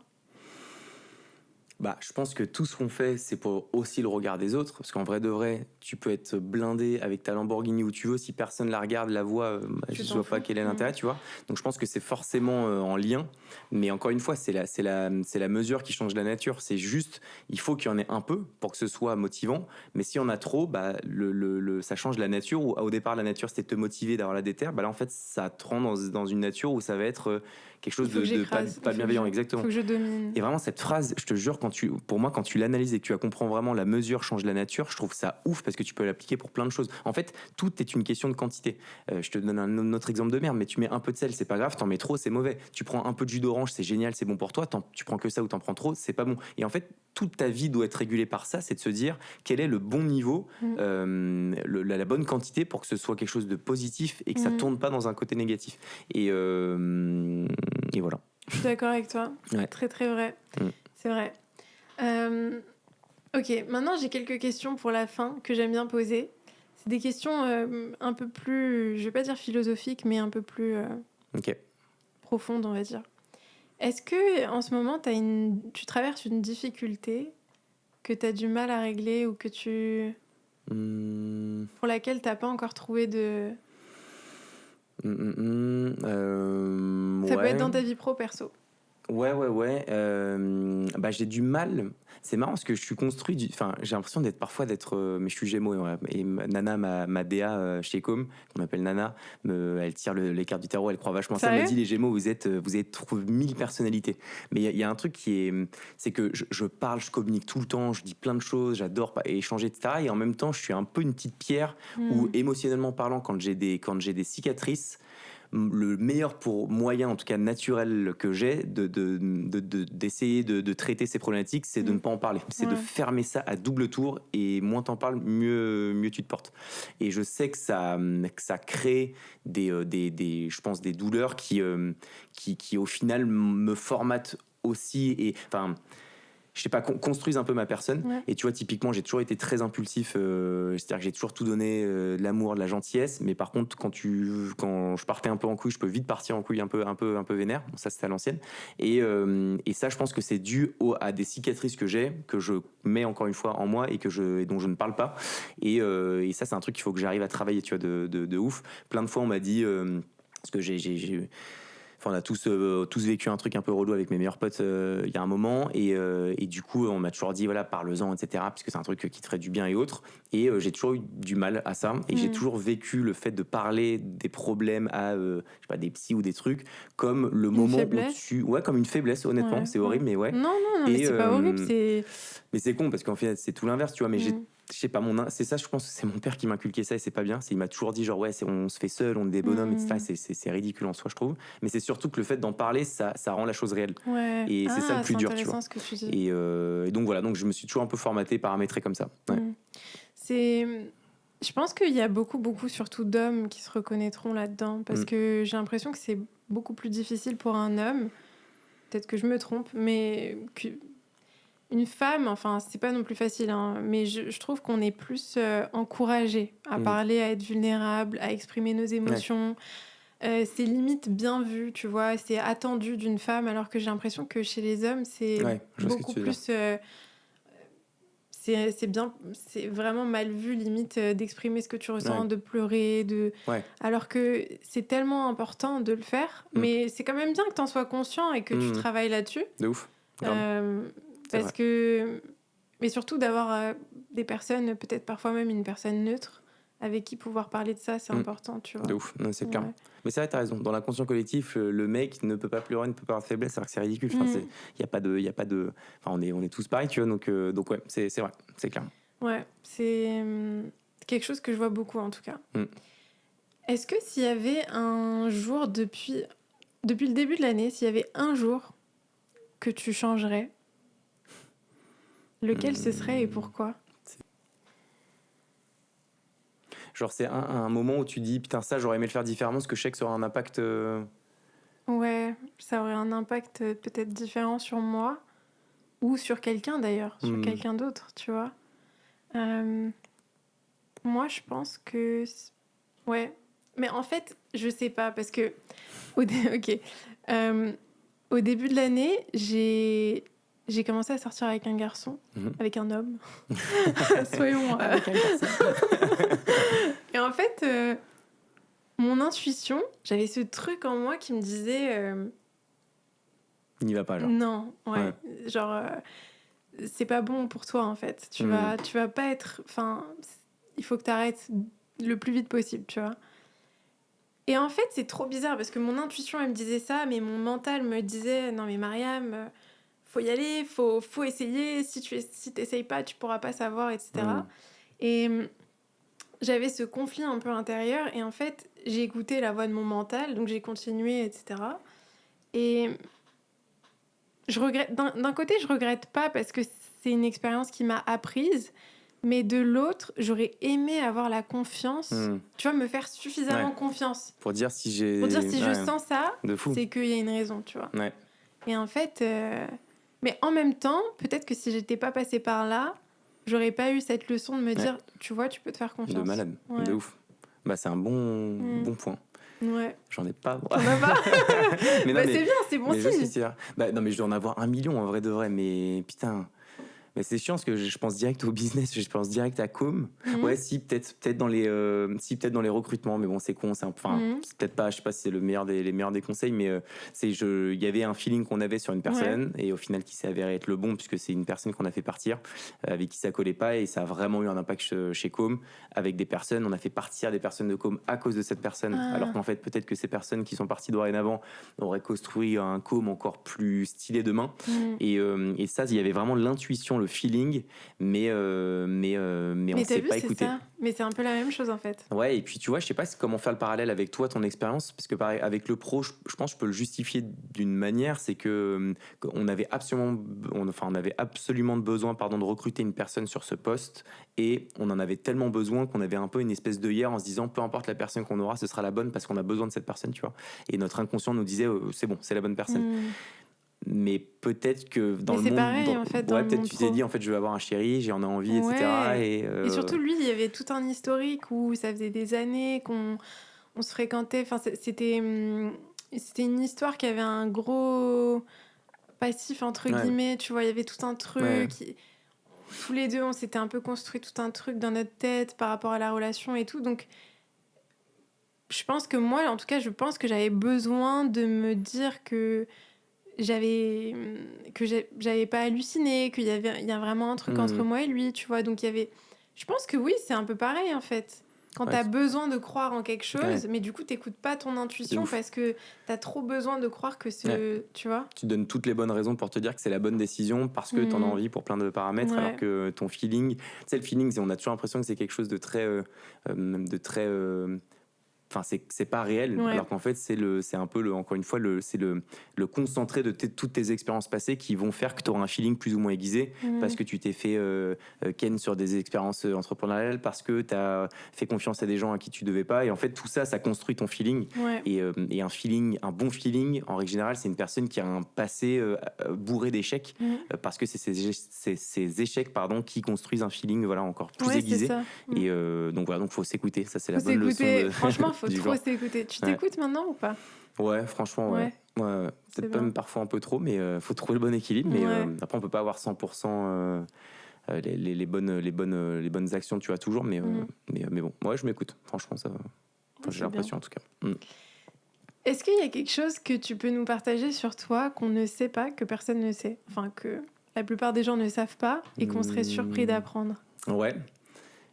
Bah, je pense que tout ce qu'on fait, c'est pour aussi le regard des autres. Parce qu'en vrai de vrai, tu peux être blindé avec ta Lamborghini où tu veux. Si personne la regarde, la voit, je ne vois pas quel est l'intérêt, tu vois. Donc je pense que c'est forcément en lien. Mais encore une fois, c'est la mesure qui change la nature. C'est juste, il faut qu'il y en ait un peu pour que ce soit motivant. Mais si on a trop, bah, ça change la nature. Où, au départ, la nature, c'était de te motiver, d'avoir la déter. Bah, là, en fait, ça te rend dans une nature où ça va être quelque chose de pas bienveillant. Exactement. Faut que je domine. Et vraiment, cette phrase, je te jure, quand pour moi, quand tu l'analyses et que tu comprends vraiment la mesure change la nature, je trouve ça ouf parce que tu peux l'appliquer pour plein de choses. En fait, tout est une question de quantité. Je te donne un autre exemple de merde, mais tu mets un peu de sel, c'est pas grave, t'en mets trop, c'est mauvais. Tu prends un peu de jus d'orange, c'est génial, c'est bon pour toi, tu prends que ça ou t'en prends trop, c'est pas bon. Et en fait, toute ta vie doit être régulée par ça, c'est de se dire quel est le bon niveau, la bonne quantité pour que ce soit quelque chose de positif et que ça tourne pas dans un côté négatif. Et voilà. Je suis d'accord avec toi. Ouais. Très, très vrai. C'est vrai. Ok, maintenant j'ai quelques questions pour la fin que j'aime bien poser. C'est des questions un peu plus, je vais pas dire philosophiques, mais un peu plus profondes, on va dire. Est-ce que en ce moment tu traverses une difficulté que tu as du mal à régler ou que pour laquelle t'as pas encore trouvé de... Ça peut être dans ta vie pro, perso. Ouais. J'ai du mal. C'est marrant parce que je suis construit. J'ai l'impression mais je suis Gémeaux. Et Nana, ma DA chez Com, qu'on appelle Nana, elle tire les cartes du tarot, elle croit vachement ça. Elle me dit les Gémeaux, vous êtes 1000 personnalités. Mais il y a un truc c'est que je parle, je communique tout le temps, je dis plein de choses, j'adore échanger, etc. Et en même temps, je suis un peu une petite pierre où, émotionnellement parlant, quand j'ai des cicatrices, le meilleur moyen, en tout cas naturel que j'ai d'essayer de traiter ces problématiques, c'est de ne pas en parler. C'est de fermer ça à double tour, et moins t'en parles, mieux tu te portes. Et je sais que ça crée je pense, des douleurs qui au final me formatent aussi, et je sais pas, construisent un peu ma personne. Et tu vois, typiquement, j'ai toujours été très impulsif, c'est-à-dire que j'ai toujours tout donné, de l'amour, de la gentillesse, mais par contre, quand je partais un peu en couille, je peux vite partir en couille un peu vénère. Bon, ça, c'était à l'ancienne. Et ça, je pense que c'est dû à des cicatrices que je mets encore une fois en moi et dont je ne parle pas. Et ça, c'est un truc qu'il faut que j'arrive à travailler, tu vois, de ouf. Plein de fois, on m'a dit, parce que on a tous vécu un truc un peu relou avec mes meilleurs potes il y a un moment, et du coup on m'a toujours dit voilà, parle-en, etc., puisque c'est un truc qui te ferait du bien et autres. Et j'ai toujours eu du mal à ça, et j'ai toujours vécu le fait de parler des problèmes à je sais pas, des psys ou des trucs comme le moment au-dessus, comme une faiblesse, honnêtement. C'est horrible, mais non mais c'est pas horrible, mais c'est con parce qu'en fait c'est tout l'inverse, tu vois. Mais je sais pas, c'est ça, je pense que c'est mon père qui m'inculquait ça, et c'est pas bien. Il m'a toujours dit genre on se fait seul, on est des bonhommes, etc. C'est ridicule en soi, je trouve. Mais c'est surtout que le fait d'en parler, ça rend la chose réelle. Et c'est ça le plus dur, tu vois. Ce que tu dis. Et donc voilà, donc je me suis toujours un peu formaté, paramétré comme ça. Je pense qu'il y a beaucoup surtout d'hommes qui se reconnaîtront là-dedans, parce que j'ai l'impression que c'est beaucoup plus difficile pour un homme, peut-être que je me trompe, mais une femme, enfin, c'est pas non plus facile, hein, mais je trouve qu'on est plus encouragé à parler, à être vulnérable, à exprimer nos émotions. C'est limite bien vu, tu vois, c'est attendu d'une femme, alors que j'ai l'impression que chez les hommes, c'est beaucoup plus... c'est vraiment mal vu, limite, d'exprimer ce que tu ressens, de pleurer, alors que c'est tellement important de le faire, mais c'est quand même bien que t'en sois conscient et que tu travailles là-dessus. De ouf. Parce que... Mais surtout d'avoir des personnes, peut-être parfois même une personne neutre, avec qui pouvoir parler de ça, c'est important, tu vois. De ouf, non, c'est clair. Mais c'est vrai, t'as raison. Dans l'inconscient collectif, le mec ne peut pas pleurer, ne peut pas avoir de faiblesse, alors que c'est ridicule. Y a pas de... Enfin, on est tous pareils, tu vois, donc ouais, c'est vrai, c'est clair. Ouais, c'est quelque chose que je vois beaucoup, en tout cas. Est-ce que s'il y avait un jour, depuis le début de l'année, s'il y avait un jour que tu changerais, lequel ce serait et pourquoi ? Genre, c'est un moment où tu dis, putain, ça, j'aurais aimé le faire différemment, parce que je sais que ça aura un impact... Ouais, ça aurait un impact peut-être différent sur moi, ou sur quelqu'un d'ailleurs, sur quelqu'un d'autre, tu vois. Moi, je pense que... Ouais, mais en fait, je sais pas, parce que... Ok. Au début de l'année, j'ai commencé à sortir avec un garçon, avec un homme. Soyons... Avec un garçon. Et en fait, mon intuition, j'avais ce truc en moi qui me disait... Il n'y va pas, genre. Non, genre... c'est pas bon pour toi, en fait. Tu vas pas être... Enfin, il faut que t'arrêtes le plus vite possible, tu vois. Et en fait, c'est trop bizarre, parce que mon intuition, elle me disait ça, mais mon mental me disait « Non, mais Mariam... faut y aller, faut essayer. Si t'essayes pas, tu pourras pas savoir, etc. Et j'avais ce conflit un peu intérieur. Et en fait, j'ai écouté la voix de mon mental, donc j'ai continué, etc. Et je regrette, d'un côté, je regrette pas parce que c'est une expérience qui m'a apprise. Mais de l'autre, j'aurais aimé avoir la confiance, tu vois, me faire suffisamment confiance. Pour dire si je sens ça, de fou. c'est qu'il y a une raison, tu vois. Ouais. Et en fait, mais en même temps, peut-être que si j'étais pas passée par là, j'aurais pas eu cette leçon de me dire, tu vois, tu peux te faire confiance. De malade, de ouf. Bah, c'est un bon point. Ouais. J'en ai pas. T'en as pas. Mais non, bah, c'est bien, c'est bon signe. Bah, non, mais je dois en avoir 1 million en vrai de vrai, mais putain. Mais c'est chiant parce que je pense direct au business, je pense direct à Com. Ouais, si peut-être dans les recrutements, mais bon, c'est con, c'est c'est peut-être pas, je sais pas si c'est les meilleurs des conseils, mais il y avait un feeling qu'on avait sur une personne et au final qui s'est avéré être le bon puisque c'est une personne qu'on a fait partir avec qui ça collait pas et ça a vraiment eu un impact chez Com avec des personnes. On a fait partir des personnes de Com à cause de cette personne, alors qu'en fait peut-être que ces personnes qui sont parties dorénavant auraient construit un Com encore plus stylé demain. Et ça, il y avait vraiment l'intuition, le feeling, mais on s'est pas écouté. Ça. Mais c'est un peu la même chose en fait. Ouais, et puis tu vois, je sais pas comment faire le parallèle avec toi, ton expérience, parce que pareil, avec le pro, je pense que je peux le justifier d'une manière, c'est qu'on avait absolument besoin de recruter une personne sur ce poste, et on en avait tellement besoin qu'on avait un peu une espèce d'œillère en se disant, peu importe la personne qu'on aura, ce sera la bonne parce qu'on a besoin de cette personne, tu vois. Et notre inconscient nous disait, c'est bon, c'est la bonne personne. Mais peut-être que dans le monde, pareil, en fait, dans le peut-être monde tu t'es dit en fait je veux avoir un chéri, j'en ai envie, etc. Et surtout lui, il y avait tout un historique où ça faisait des années qu'on se fréquentait. Enfin, c'était une histoire qui avait un gros passif entre guillemets. Tu vois, il y avait tout un truc. Tous les deux, on s'était un peu construit tout un truc dans notre tête par rapport à la relation et tout. Donc, je pense que moi, en tout cas, j'avais besoin de me dire que j'avais pas halluciné, qu'il y a vraiment un truc entre moi et lui, tu vois. Donc je pense que oui, c'est un peu pareil en fait. Quand t'as besoin de croire en quelque chose, mais du coup t'écoutes pas ton intuition parce que t'as trop besoin de croire que tu vois. Tu donnes toutes les bonnes raisons pour te dire que c'est la bonne décision parce que t'en as envie pour plein de paramètres, alors que ton feeling, tu sais, le feeling, on a toujours l'impression que c'est quelque chose de très enfin c'est pas réel, alors qu'en fait c'est un peu encore une fois c'est le concentré de toutes tes expériences passées qui vont faire que tu auras un feeling plus ou moins aiguisé parce que tu t'es fait ken sur des expériences entrepreneuriales, parce que tu as fait confiance à des gens à qui tu devais pas, et en fait tout ça construit ton feeling. Et un bon feeling en règle générale, c'est une personne qui a un passé bourré d'échecs, parce que c'est ces échecs qui construisent un feeling encore plus aiguisé. Et donc faut s'écouter, ça c'est la bonne leçon franchement faut trop s'écouter. Tu t'écoutes maintenant ou pas? Ouais, franchement, ouais. Peut-être pas même parfois un peu trop, mais faut trouver le bon équilibre. Mais après, on peut pas avoir 100% les bonnes actions, tu vois, toujours. Mais bon, ouais, je m'écoute. Franchement, ça, j'ai l'impression, en tout cas. Est-ce qu'il y a quelque chose que tu peux nous partager sur toi qu'on ne sait pas, que personne ne sait, enfin que la plupart des gens ne savent pas et qu'on serait surpris d'apprendre? Ouais,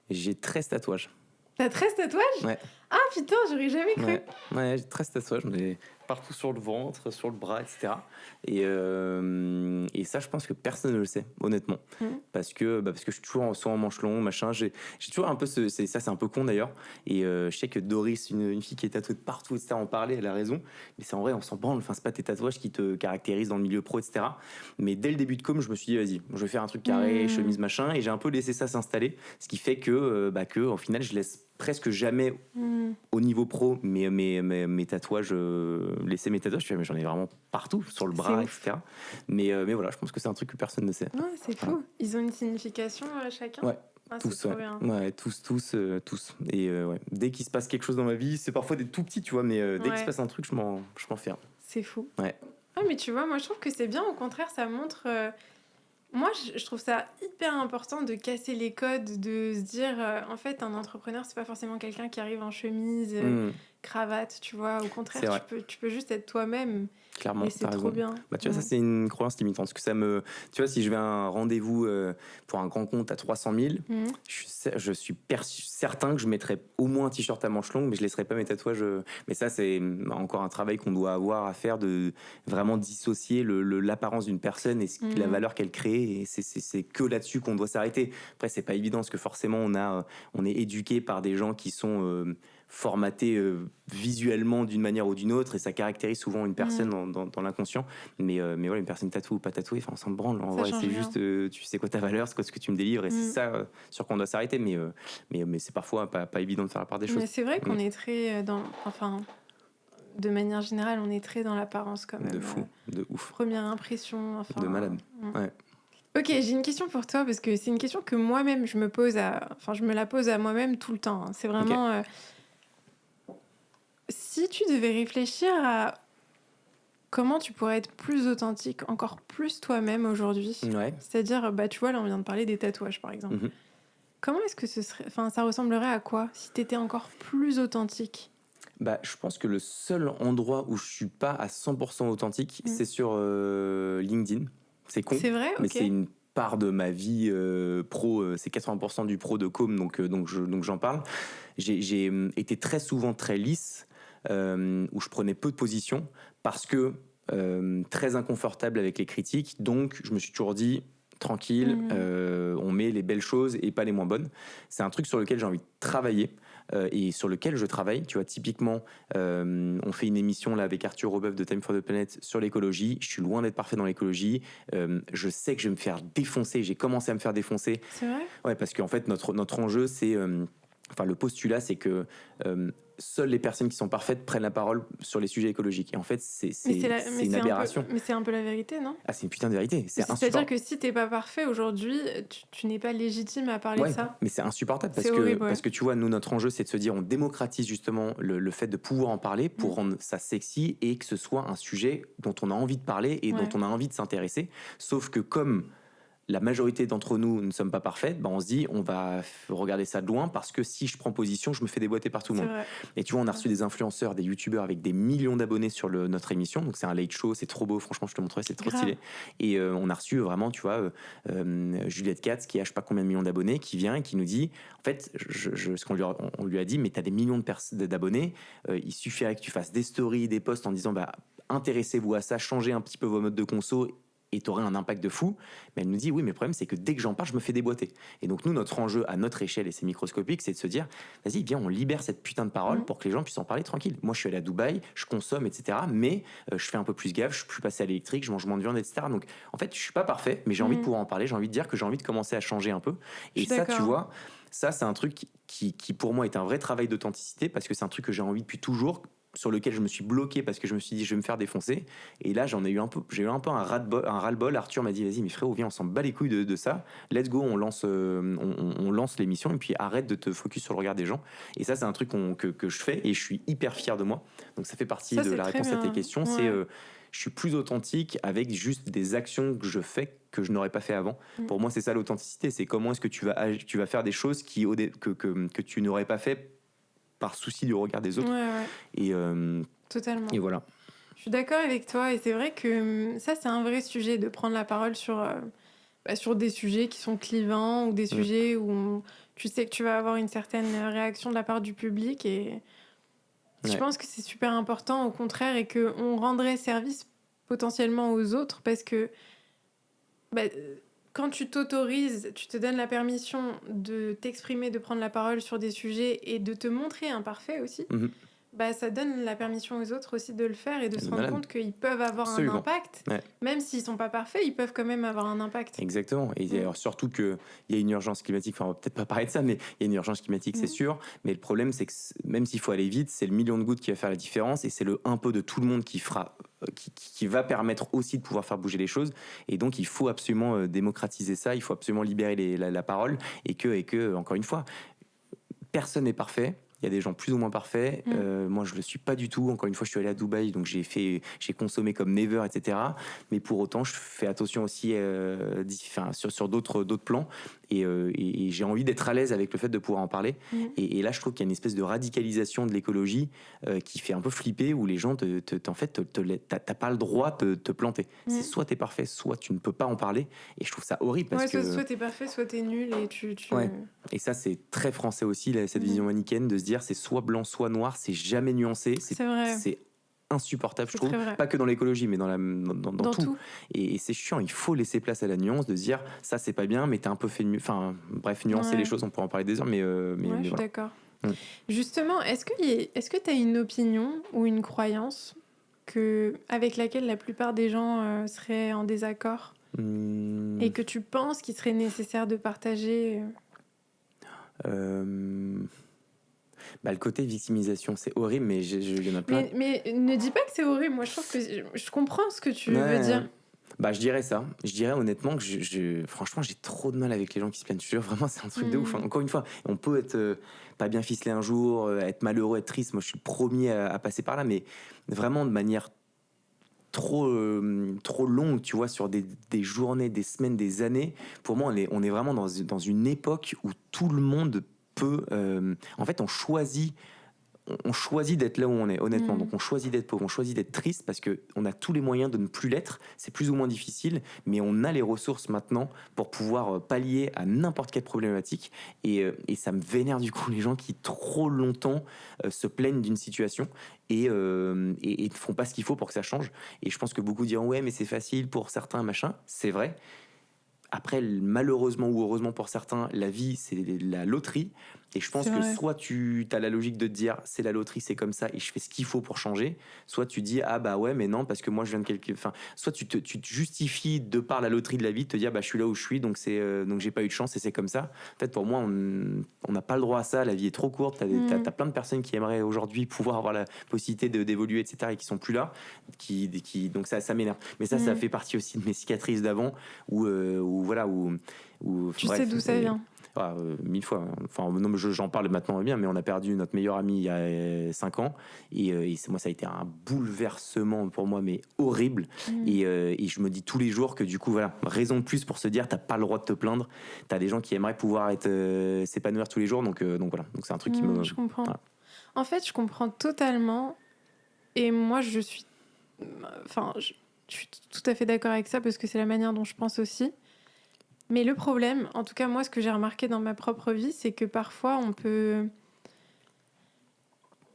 j'ai 13 tatouages. T'as 13 tatouages? Ouais. Ah putain, j'aurais jamais cru. Ouais, j'ai 13 tatouages, j'en ai partout sur le ventre, sur le bras, etc. Et ça, je pense que personne ne le sait, honnêtement. Parce que je suis toujours soit en manche long, machin. J'ai toujours un peu c'est un peu con d'ailleurs. Et je sais que Doris, une fille qui est tatouée de partout, etc., en parlait, elle a raison. Mais c'est en vrai, on s'en branle. Enfin, c'est pas tes tatouages qui te caractérisent dans le milieu pro, etc. Mais dès le début de com, je me suis dit, vas-y, je vais faire un truc carré, chemise, machin. Et j'ai un peu laissé ça s'installer. Ce qui fait que au final, je laisse presque jamais au niveau pro mes tatouages, laisser mes tatouages, mais j'en ai vraiment partout sur le bras, etc. Mais voilà, je pense que c'est un truc que personne ne sait. Ouais, c'est fou. Ils ont une signification chacun. Ouais. Tous, tous. Et dès qu'il se passe quelque chose dans ma vie, c'est parfois des tout petits, tu vois, mais dès qu'il se passe un truc, je m'enferme. C'est fou. Ouais. Ah, mais tu vois, moi je trouve que c'est bien, au contraire, ça montre. Moi, je trouve ça hyper important de casser les codes, de se dire, en fait, un entrepreneur, c'est pas forcément quelqu'un qui arrive en chemise, cravate, tu vois. Au C'est contraire, vrai. tu peux juste être toi-même Clairement, et c'est t'as trop raison. bien. Bah, tu vois, ça, c'est une croyance limitante. Parce que tu vois, si je vais à un rendez-vous pour un grand compte à 300 000, Mhm. je suis certain que je mettrais au moins un t-shirt à manches longues, mais je laisserai pas mes tatouages. Mais ça, c'est encore un travail qu'on doit avoir à faire de vraiment dissocier l'apparence d'une personne et la Mhm. valeur qu'elle crée. Et c'est que là-dessus qu'on doit s'arrêter. Après, c'est pas évident parce que forcément, on est éduqué par des gens qui sont formatés visuellement d'une manière ou d'une autre et ça caractérise souvent une personne Mhm. dans l'inconscient. Mais voilà, une personne tatouée ou pas tatouée, enfin, on s'en branle. En Ça vrai, change c'est rien. juste, tu sais quoi ta valeur, c'est quoi ce que tu me délivres, et c'est Mhm. ça sur quoi on doit s'arrêter. Mais c'est parfois pas évident de faire la part des Mais choses. c'est vrai Mm. qu'on est très enfin, de manière générale, on est très dans l'apparence quand De même. fou, de ouf, Première impression, de malade. mm. Ouais. Ok, j'ai une question pour toi parce que c'est une question que moi-même je me pose enfin, je me la pose à moi-même tout le temps, hein. C'est Ok. vraiment si tu devais réfléchir à comment tu pourrais être plus authentique, encore plus toi-même aujourd'hui, Ouais. c'est-à-dire, bah tu vois, là on vient de parler des tatouages par exemple. Mhm. Comment est-ce que enfin, ça ressemblerait à quoi si t'étais encore plus authentique? Bah, je pense que le seul endroit où je suis pas à 100% authentique, Mm. c'est sur LinkedIn. C'est con, C'est vrai, mais ok. c'est une part de ma vie pro, c'est 80% du pro de Com, donc j'en parle. J'ai été très souvent très lisse, où je prenais peu de position, parce que très inconfortable avec les critiques, donc je me suis toujours dit, tranquille, Mhm. on met les belles choses et pas les moins bonnes. C'est un truc sur lequel j'ai envie de travailler. Et sur lequel je travaille. Tu vois, typiquement, on fait une émission là avec Arthur Robeuf de Time for the Planet sur l'écologie. Je suis loin d'être parfait dans l'écologie. Je sais que je vais me faire défoncer. J'ai commencé à me faire défoncer. C'est vrai? Ouais, parce qu'en fait, notre enjeu, c'est. Enfin, le postulat, c'est que seules les personnes qui sont parfaites prennent la parole sur les sujets écologiques. Et en fait, c'est une aberration. Mais c'est un peu la vérité, non? Ah, c'est une putain de vérité. C'est C'est-à-dire insupportable. que si t'es pas parfait aujourd'hui, tu n'es pas légitime à parler de Ouais, ça. mais c'est insupportable C'est horrible, ouais. parce que tu vois, nous, notre enjeu, c'est de se dire, on démocratise justement le fait de pouvoir en parler pour rendre ça sexy et que ce soit un sujet dont on a envie de parler et dont Ouais. on a envie de s'intéresser. Sauf que comme la majorité d'entre nous ne sommes pas parfaites, bah on se dit on va regarder ça de loin parce que si je prends position, je me fais déboîter par tout le C'est monde. vrai. Et tu vois, on a reçu des influenceurs, des youtubeurs avec des millions d'abonnés sur notre émission. Donc c'est un late show, c'est trop beau, franchement, je te montrerai, c'est trop Grave. stylé. Et on a reçu vraiment, tu vois, Juliette Katz, qui a je sais pas combien de millions d'abonnés, qui vient et qui nous dit, en fait, ce qu'on on lui a dit, mais tu as des millions d'abonnés, il suffirait que tu fasses des stories, des posts en disant, bah, intéressez-vous à ça, changez un petit peu vos modes de conso et tu aurais un impact de fou. Mais elle nous dit, oui, mais le problème, c'est que dès que j'en parle, je me fais déboîter. Et donc, nous, notre enjeu à notre échelle, et c'est microscopique, c'est de se dire, vas-y, viens, on libère cette putain de parole pour que les gens puissent en parler tranquille. Moi, je suis allé à Dubaï, je consomme, etc. Mais je fais un peu plus gaffe, je suis passé à l'électrique, je mange moins de viande, etc. Donc, en fait, je suis pas parfait, mais j'ai envie de pouvoir en parler, j'ai envie de dire que j'ai envie de commencer à changer un peu. Je Et suis ça, tu d'accord. vois, ça, c'est un truc qui, pour moi, est un vrai travail d'authenticité parce que c'est un truc que j'ai envie depuis toujours, sur lequel je me suis bloqué parce que je me suis dit je vais me faire défoncer. Et là j'ai eu un peu un ras-le-bol. Arthur m'a dit vas-y mais frérot, viens, on s'en bat les couilles de ça, let's go, on lance l'émission et puis arrête de te focus sur le regard des gens. Et ça c'est un truc que je fais et je suis hyper fier de moi. Donc ça fait partie Ça, de c'est la très réponse à tes bien. questions. Ouais. C'est je suis plus authentique avec juste des actions que je fais que je n'aurais pas fait avant. Pour moi, c'est ça l'authenticité. C'est comment est-ce que tu vas faire des choses que tu n'aurais pas fait par souci du regard des autres. Ouais. Totalement. Et voilà. Je suis d'accord avec toi et c'est vrai que ça, c'est un vrai sujet de prendre la parole sur des sujets qui sont clivants ou des sujets où tu sais que tu vas avoir une certaine réaction de la part du public et je pense que c'est super important au contraire et qu'on rendrait service potentiellement aux autres parce que quand tu t'autorises, tu te donnes la permission de t'exprimer, de prendre la parole sur des sujets et de te montrer imparfait aussi, ça donne la permission aux autres aussi de le faire et de se rendre compte qu'ils peuvent avoir un impact. Ouais. Même s'ils sont pas parfaits, ils peuvent quand même avoir un impact. Exactement. Et alors, surtout qu'il y a une urgence climatique, enfin on va peut-être pas parler de ça, mais il y a une urgence climatique, c'est sûr. Mais le problème, c'est que même s'il faut aller vite, c'est le million de gouttes qui va faire la différence et c'est le un peu de tout le monde qui va permettre aussi de pouvoir faire bouger les choses. Et donc, il faut absolument démocratiser ça, il faut absolument libérer la parole et que, encore une fois, personne n'est parfait. Il y a des gens plus ou moins parfaits. Moi, je le suis pas du tout. Encore une fois, je suis allé à Dubaï, donc j'ai consommé comme never, etc. Mais pour autant, je fais attention aussi sur d'autres plans. Et j'ai envie d'être à l'aise avec le fait de pouvoir en parler. Et là, je trouve qu'il y a une espèce de radicalisation de l'écologie qui fait un peu flipper, où les gens, en fait, t'as pas le droit de te planter. C'est soit t'es parfait, soit tu ne peux pas en parler. Et je trouve ça horrible parce que... soit t'es parfait, soit t'es nul et tu... Ouais. Et ça, c'est très français aussi, cette vision manichéenne de se dire c'est soit blanc, soit noir, c'est jamais nuancé. C'est vrai. C'est insupportable, je C'est trouve. très vrai. Pas que dans l'écologie, mais dans tout. Et c'est chiant, il faut laisser place à la nuance, de se dire ça, c'est pas bien, mais t'as un peu fait mieux. Enfin, bref, nuancer les choses, on pourrait en parler des heures, mais je suis voilà. d'accord. Justement, est-ce que t'as une opinion ou une croyance avec laquelle la plupart des gens seraient en désaccord et que tu penses qu'il serait nécessaire de partager le côté victimisation, c'est horrible, mais il y en a plein. Mais ne dis pas que c'est horrible. Moi, je trouve que je comprends ce que tu veux dire. Je dirais ça. Je dirais honnêtement que franchement, j'ai trop de mal avec les gens qui se plaignent. Je te jure, vraiment, c'est un truc de ouf. Encore une fois, on peut être pas bien ficelé un jour, être malheureux, être triste. Moi, je suis le premier à passer par là, mais vraiment de manière trop longue, tu vois, sur des journées, des semaines, des années. Pour moi, on est vraiment dans une époque où tout le monde peut... en fait, on choisit d'être là où on est, honnêtement. Donc on choisit d'être pauvre, on choisit d'être triste parce qu'on a tous les moyens de ne plus l'être. C'est plus ou moins difficile, mais on a les ressources maintenant pour pouvoir pallier à n'importe quelle problématique. Et ça me vénère du coup les gens qui trop longtemps se plaignent d'une situation et ne font pas ce qu'il faut pour que ça change. Et je pense que beaucoup diront ouais, mais c'est facile pour certains, machin. C'est vrai. Après, malheureusement ou heureusement pour certains, la vie, c'est la loterie. Et je pense que soit tu as la logique de te dire c'est la loterie, c'est comme ça et je fais ce qu'il faut pour changer, soit tu dis ah bah ouais mais non parce que moi je viens de quelque... Enfin, soit tu te justifies de par la loterie de la vie de te dire bah je suis là où je suis donc j'ai pas eu de chance et c'est comme ça. En fait pour moi on n'a pas le droit à ça, la vie est trop courte, t'as plein de personnes qui aimeraient aujourd'hui pouvoir avoir la possibilité d'évoluer etc et qui sont plus là, donc ça m'énerve. Mais ça fait partie aussi de mes cicatrices d'avant où tu sais d'où ça vient. 1000 fois. Enfin, non, j'en parle maintenant bien, mais on a perdu notre meilleur ami il y a 5 ans. Et moi, ça a été un bouleversement pour moi, mais horrible. Et je me dis tous les jours que du coup, voilà, raison de plus pour se dire, t'as pas le droit de te plaindre. T'as des gens qui aimeraient pouvoir s'épanouir tous les jours. Donc voilà. Donc c'est un truc qui me... Je comprends. Voilà. En fait, je comprends totalement. Et moi, je suis tout à fait d'accord avec ça parce que c'est la manière dont je pense aussi. Mais le problème, en tout cas moi, ce que j'ai remarqué dans ma propre vie, c'est que parfois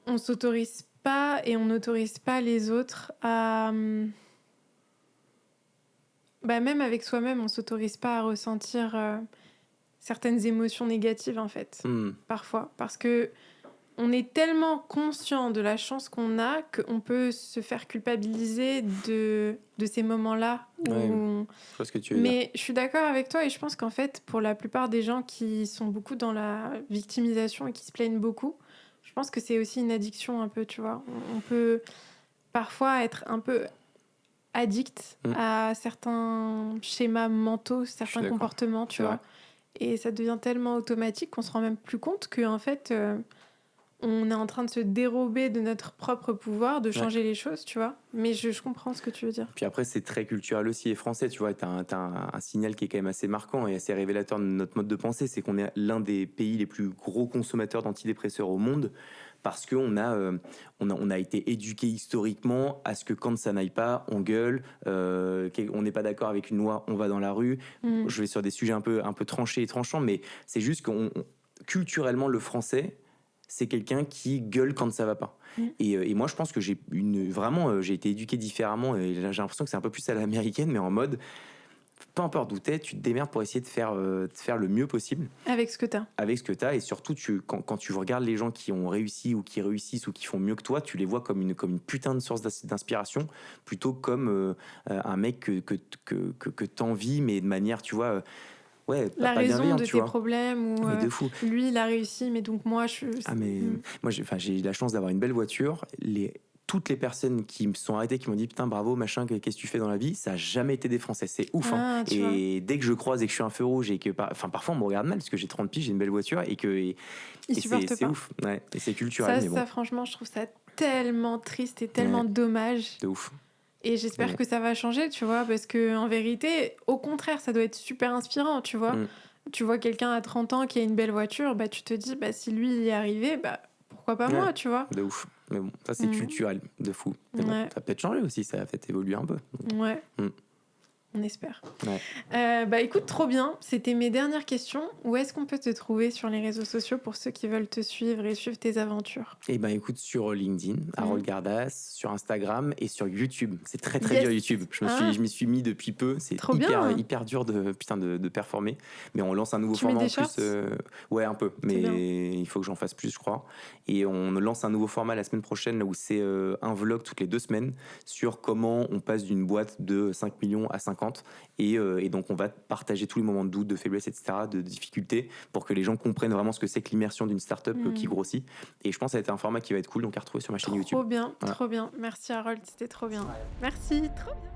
on s'autorise pas et on n'autorise pas les autres à... même avec soi-même, on s'autorise pas à ressentir certaines émotions négatives en fait, parfois. Parce que on est tellement conscient de la chance qu'on a qu'on peut se faire culpabiliser de ces moments-là. Je vois ce que tu veux dire. Je suis d'accord avec toi et je pense qu'en fait, pour la plupart des gens qui sont beaucoup dans la victimisation et qui se plaignent beaucoup, je pense que c'est aussi une addiction un peu, tu vois. On peut parfois être un peu addict à certains schémas mentaux, certains comportements, tu vois. Et ça devient tellement automatique qu'on se rend même plus compte qu'en fait... on est en train de se dérober de notre propre pouvoir, de changer les choses, tu vois. Mais je comprends ce que tu veux dire. Puis après, c'est très culturel aussi et français, tu vois. T'as un signal qui est quand même assez marquant et assez révélateur de notre mode de pensée. C'est qu'on est l'un des pays les plus gros consommateurs d'antidépresseurs au monde parce qu'on a été éduqué historiquement à ce que quand ça n'aille pas, on gueule, on n'est pas d'accord avec une loi, on va dans la rue. Je vais sur des sujets un peu tranchés et tranchants, mais c'est juste qu'on culturellement, le français... c'est quelqu'un qui gueule quand ça va pas. Et moi, je pense que j'ai été éduqué différemment et j'ai l'impression que c'est un peu plus à l'américaine, mais en mode, peu importe d'où t'es, tu te démerdes pour essayer de faire le mieux possible. Avec ce que t'as. Avec ce que t'as. Et surtout, quand tu regardes les gens qui ont réussi ou qui réussissent ou qui font mieux que toi, tu les vois comme une putain de source d'inspiration, plutôt comme un mec que t'envies, mais de manière, tu vois... la raison de tes problèmes ou de fou. Lui il a réussi mais donc moi moi j'ai la chance d'avoir une belle voiture, les toutes les personnes qui me sont arrêtées, qui m'ont dit putain bravo machin, qu'est-ce que tu fais dans la vie, ça a jamais été des Français, c'est ouf hein. Tu vois. Et dès que je croise et que je suis un feu rouge et que parfois on me regarde mal parce que j'ai 30 piges, j'ai une belle voiture et c'est pas. ouf, ouais, et c'est culturel. Ça, mais bon. franchement, je trouve ça tellement triste et tellement dommage. De ouf. Et j'espère que ça va changer, tu vois, parce que en vérité, au contraire, ça doit être super inspirant, tu vois. Tu vois quelqu'un à 30 ans qui a une belle voiture, bah tu te dis, bah si lui il y est arrivé, bah pourquoi pas moi, tu vois. De ouf. Mais bon, ça c'est culturel, de fou. Mais bon, ça va peut-être changer aussi, ça va peut-être évoluer un peu. Ouais. On espère. Ouais. Bah écoute, trop bien. C'était mes dernières questions. Où est-ce qu'on peut te trouver sur les réseaux sociaux pour ceux qui veulent te suivre et suivre tes aventures? Eh ben écoute, sur LinkedIn, Harold Gardas, sur Instagram et sur YouTube. C'est très dur YouTube. Je m'y suis mis depuis peu. C'est hyper dur de performer. Mais on lance un nouveau format en plus. Ouais, un peu. Mais il faut que j'en fasse plus, je crois. Et on lance un nouveau format la semaine prochaine où c'est un vlog toutes les 2 semaines sur comment on passe d'une boîte de 5 millions à 50. Et donc on va partager tous les moments de doute, de faiblesse, etc., de difficulté, pour que les gens comprennent vraiment ce que c'est que l'immersion d'une startup qui grossit. Et je pense que ça va être un format qui va être cool, donc à retrouver sur ma chaîne YouTube. Trop bien. Merci Harold, c'était trop bien. Merci, trop bien.